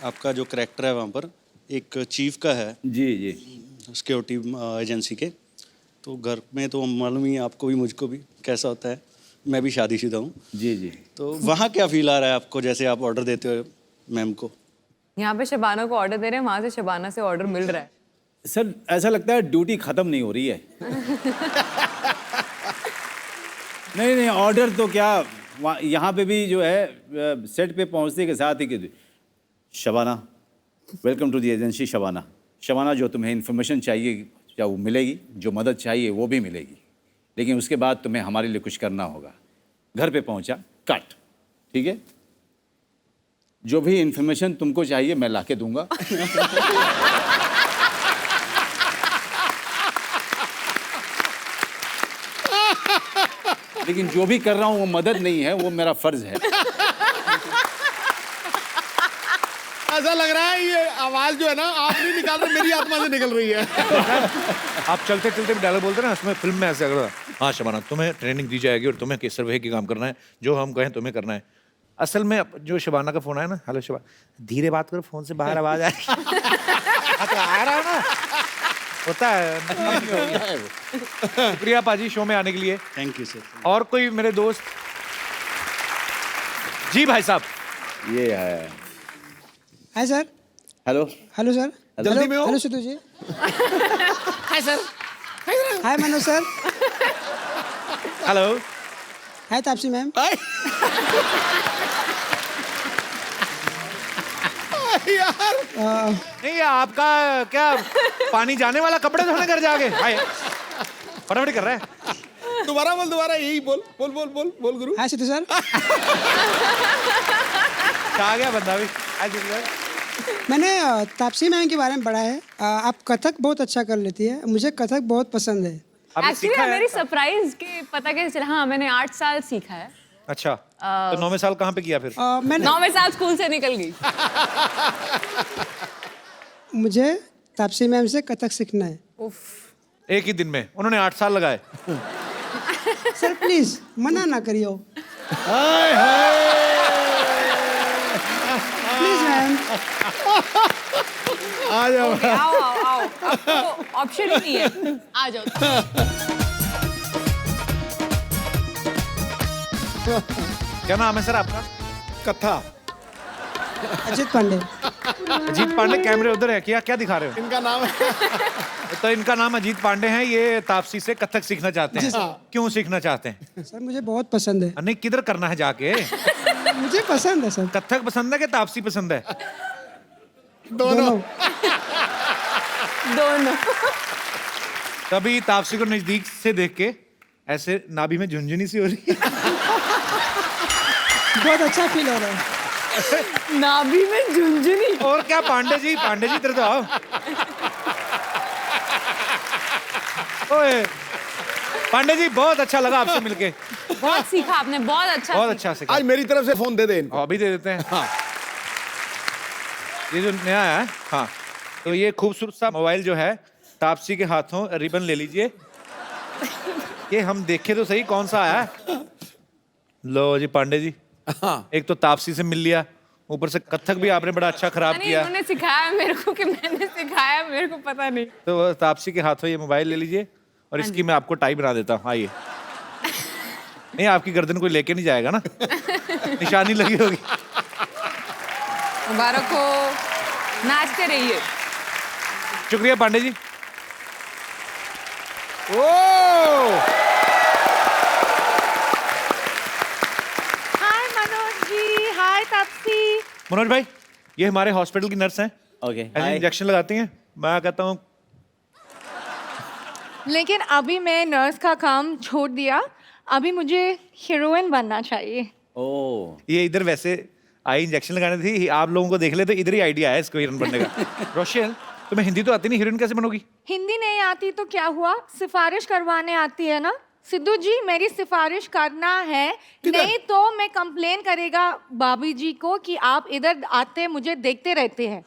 आपका जो करैक्टर है वहाँ पर एक चीफ का है जी सिक्योरिटी एजेंसी के। तो घर में तो मालूम ही है आपको भी मुझको भी कैसा होता है, मैं भी शादीशुदा हूँ। जी तो वहाँ क्या फील आ रहा है आपको, जैसे आप ऑर्डर देते हो मैम को? यहाँ पे शबाना को ऑर्डर दे रहे हैं, वहाँ से शबाना से ऑर्डर मिल रहा है। सर ऐसा लगता है ड्यूटी खत्म नहीं हो रही है। नहीं ऑर्डर तो क्या, यहाँ पे भी जो है सेट पे पहुँचने के साथ ही कि Shabana, welcome to the agency Shabana. Shabana, जो तुम्हें इन्फॉर्मेशन चाहिए क्या वो मिलेगी, जो मदद चाहिए वो भी मिलेगी, लेकिन उसके बाद तुम्हें हमारे लिए कुछ करना होगा। घर पे पहुँचा, कट, ठीक है? जो भी इन्फॉर्मेशन तुमको चाहिए मैं ला के दूंगा। लेकिन जो भी कर रहा हूँ वो मदद नहीं है, वो मेरा फर्ज है। ऐसा लग रहा है ये आवाज जो है ना आप नहीं निकाल रहे, मेरी आत्मा से निकल रही है। आप चलते चलते भी डायलॉग बोलते ना, उसमें फिल्म में ऐसे अगर, हाँ शबाना तुम्हें ट्रेनिंग दी जाएगी और तुम्हें केसर वही की काम करना है, जो हम कहें तुम्हें करना है। असल में जो शबाना का फोन आया ना, हेलो शबाना, धीरे बात करो, फोन से बाहर आवाज आ रही है। आ रहा है ना, होता है। शुक्रिया पाजी शो में आने के लिए। Thank you sir. और कोई मेरे दोस्त? जी भाई साहब। ये है। Hi sir. Hello sir. जल्दी में हो? Hello Sidhu ji. Hi sir. Hi Manoj sir. Hello. Hi Taapsee ma'am. नहीं आपका क्या पानी जाने वाला, कपड़े धोने घर जाके? हाय, फटाफट कर रहा है। दोबारा यही बोल गुरु। हाय सिद्धू सर। आ गया बंदा भी। हाय सिद्धू सर। मैंने तापसी मैम के बारे में पढ़ा है, आप कथक बहुत अच्छा कर लेती है, मुझे कथक बहुत पसंद है। एक्चुअली मेरी सरप्राइज के पता कैसे चला? हाँ, मैंने 8 साल सीखा है। अच्छा, तो 9वें साल कहाँ पे किया फिर? मैं 9वें साल स्कूल से निकल गई। मुझे तापसी मैम से कथक सीखना है। एक ही दिन में उन्होंने 8 साल लगाए। सर प्लीज मना ना करियो। Please ma'am. आ जाओ। आओ, आपको ऑप्शन ही नहीं है, आ जाओ। क्या नाम है सर आपका? कथा। अजीत पांडे। अजीत पांडे, कैमरे उधर है, क्या दिखा रहे हो? इनका नाम है। तो इनका नाम अजीत पांडे है, ये तापसी से कथक सीखना चाहते हैं। क्यों सीखना चाहते हैं? सर मुझे बहुत पसंद है। नहीं, किधर करना है जाके? मुझे पसंद है सर। कथक पसंद है कि तापसी पसंद है? दोनों। तभी तापसी को नजदीक से देख के ऐसे नाभि में झुनझुनी सी हो रही है। बहुत अच्छा फील हो रहा है। नाभि में झुनझुनी। और क्या पांडे जी तेरे तो आओ। ओए पांडे जी, बहुत अच्छा लगा आपसे मिलके। बहुत सीखा आपने, बहुत अच्छा सीखा। आज मेरी तरफ से फोन दे दे इनको। अभी दे देते हैं। हाँ, ये जो नया है, हाँ, तो ये खूबसूरत सा मोबाइल जो है तापसी के हाथों रिबन ले लीजिए। ये हम देखे तो सही कौन सा आया है। लो जी पांडे जी, एक तो तापसी से मिल लिया, ऊपर से कथक भी आपने बड़ा अच्छा खराब नहीं, किया। उन्होंने सिखाया मेरे को कि मैंने सिखाया, मेरे को पता नहीं। तो तापसी के हाथों ये मोबाइल ले लीजिए और इसकी मैं आपको टाई बना देता हूँ। आइए। नहीं, आपकी गर्दन कोई लेके नहीं जाएगा ना, निशानी लगी होगी। मुबारक हो, नाचते रहिए। शुक्रिया पांडे जी। ओ हाय मनोज जी, हाय तापसी। मनोज भाई, ये हमारे हॉस्पिटल की नर्स हैं। ओके, ऐसे इंजेक्शन लगाती हैं। मैं कहता हूँ लेकिन अभी मैं नर्स का काम छोड़ दिया, अभी मुझे हीरोइन बनना चाहिए। ओह, ये इधर वैसे आई इंजेक्शन लगाने थी, आप लोगों को देख ले तो इधर ही आइडिया है इसको हीरोइन बनने का। रोशन, तुम्हें हिंदी तो आती नहीं, हीरोइन कैसे बनोगी? हिंदी नहीं आती तो क्या हुआ, सिफारिश करवाने आती है ना। सिद्धू जी, मेरी सिफारिश करना है, नहीं तो मैं कंप्लेन करेगा भाभी जी को कि आप इधर आते मुझे देखते रहते हैं।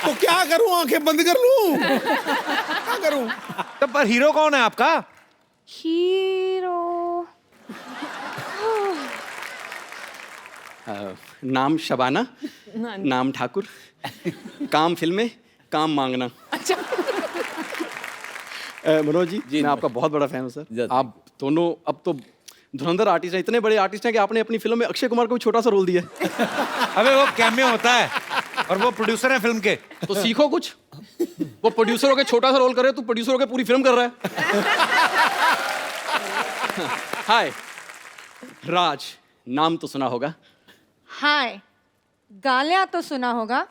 तो क्या करूं, आंखें बंद कर लूं? क्या करूं? तो पर हीरो कौन है आपका? हीरो नाम शबाना, नाम ठाकुर, काम फिल्में, काम मांगना। अच्छा। मनोज जी, मैं आपका बहुत बड़ा फैन हूँ सर। आप दोनों अब तो धुरंधर आर्टिस्ट हैं, इतने बड़े आर्टिस्ट हैं कि आपने अपनी फिल्म में अक्षय कुमार को भी छोटा सा रोल दिया है। अबे वो कैमियो होता है और वो प्रोड्यूसर है फिल्म के। तो सीखो कुछ। वो प्रोड्यूसर होके छोटा सा रोल कर रहे हो, तू प्रोड्यूसर होके पूरी फिल्म कर रहा है। हाय राज, नाम तो सुना होगा। हाय, गालियां तो सुना होगा।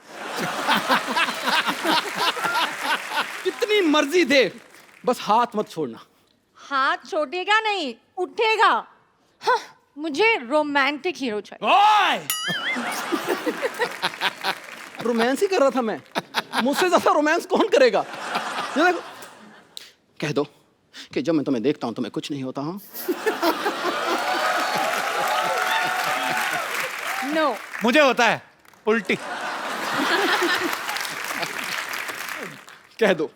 कितनी मर्जी दे, बस हाथ मत छोड़ना। हाथ छोड़ेगा नहीं, उठेगा। हाँ, मुझे रोमांटिक हीरो चाहिए। रोमांस ही कर रहा था मैं, मुझसे ज्यादा रोमांस कौन करेगा? ये देखो, कह दो कि जब मैं तुम्हें देखता हूं तो मैं कुछ नहीं होता हूं। नो, मुझे होता है उल्टी। कह दो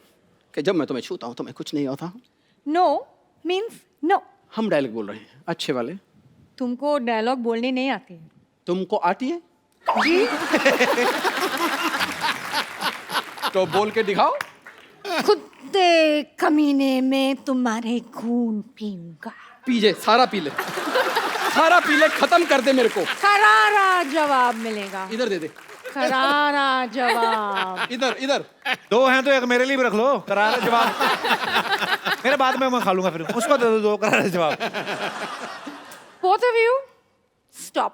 कि जब मैं तुम्हें छूता हूं तो मैं कुछ नहीं होता हूं। No means no. हम डायलॉग बोल रहे हैं अच्छे वाले। तुमको डायलॉग बोलने नहीं आती है? तुमको आती है जी। तो बोल के दिखाओ। कुत्ते कमीने में तुम्हारे खून पीऊंगा। पीजे, सारा पी ले, सारा पी ले, खत्म कर दे मेरे को। करारा जवाब मिलेगा। इधर दे दे। करारा जवाब। इधर इधर। दो हैं तो एक मेरे लिए भी रख लो, करारा जवाब। मेरे बाद में मैं खा लूंगा, फिर उसको दे दो करारा जवाब। Both of you, stop.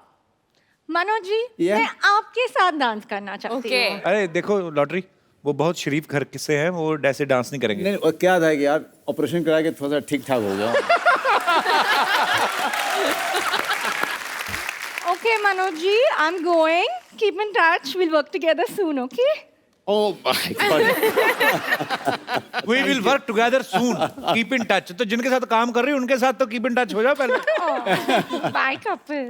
Manoj ji, Yeah. मैं आपके साथ डांस करना चाहती हूँ। अरे देखो लॉटरी, वो बहुत शरीफ घर से हैं, वो ऐसे डांस नहीं करेंगे। नहीं, और क्या था कि यार ऑपरेशन करा के थोड़ा सा ठीक ठाक हो गया। Okay, Manoj ji, I'm going. Keep in touch. We'll work together soon, okay? Oh my God. We will work together soon. Keep in touch. तो जिनके साथ काम कर रही हो उनके साथ तो keep in touch हो जाओ पहले। Bye, couple.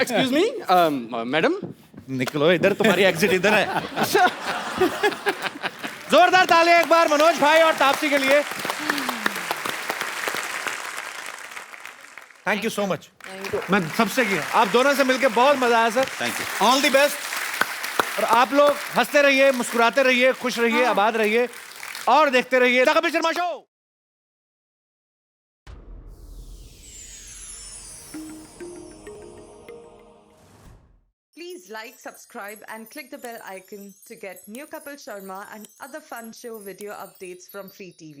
Excuse me, madam. निकलो इधर, तुम्हारी एग्जिट इधर है। जोरदार तालियां एक बार मनोज भाई और तापसी के लिए। Thank you so much. मैं सबसे किया, आप दोनों से मिलकर बहुत मजा आया sir. Thank you. All the best. और आप लोग हंसते रहिए, मुस्कुराते रहिए, खुश रहिए, आबाद रहिए और देखते रहिए the Kapil Sharma show. Please like, subscribe and click the bell icon to get new Kapil Sharma and other fun show video updates from Free TV.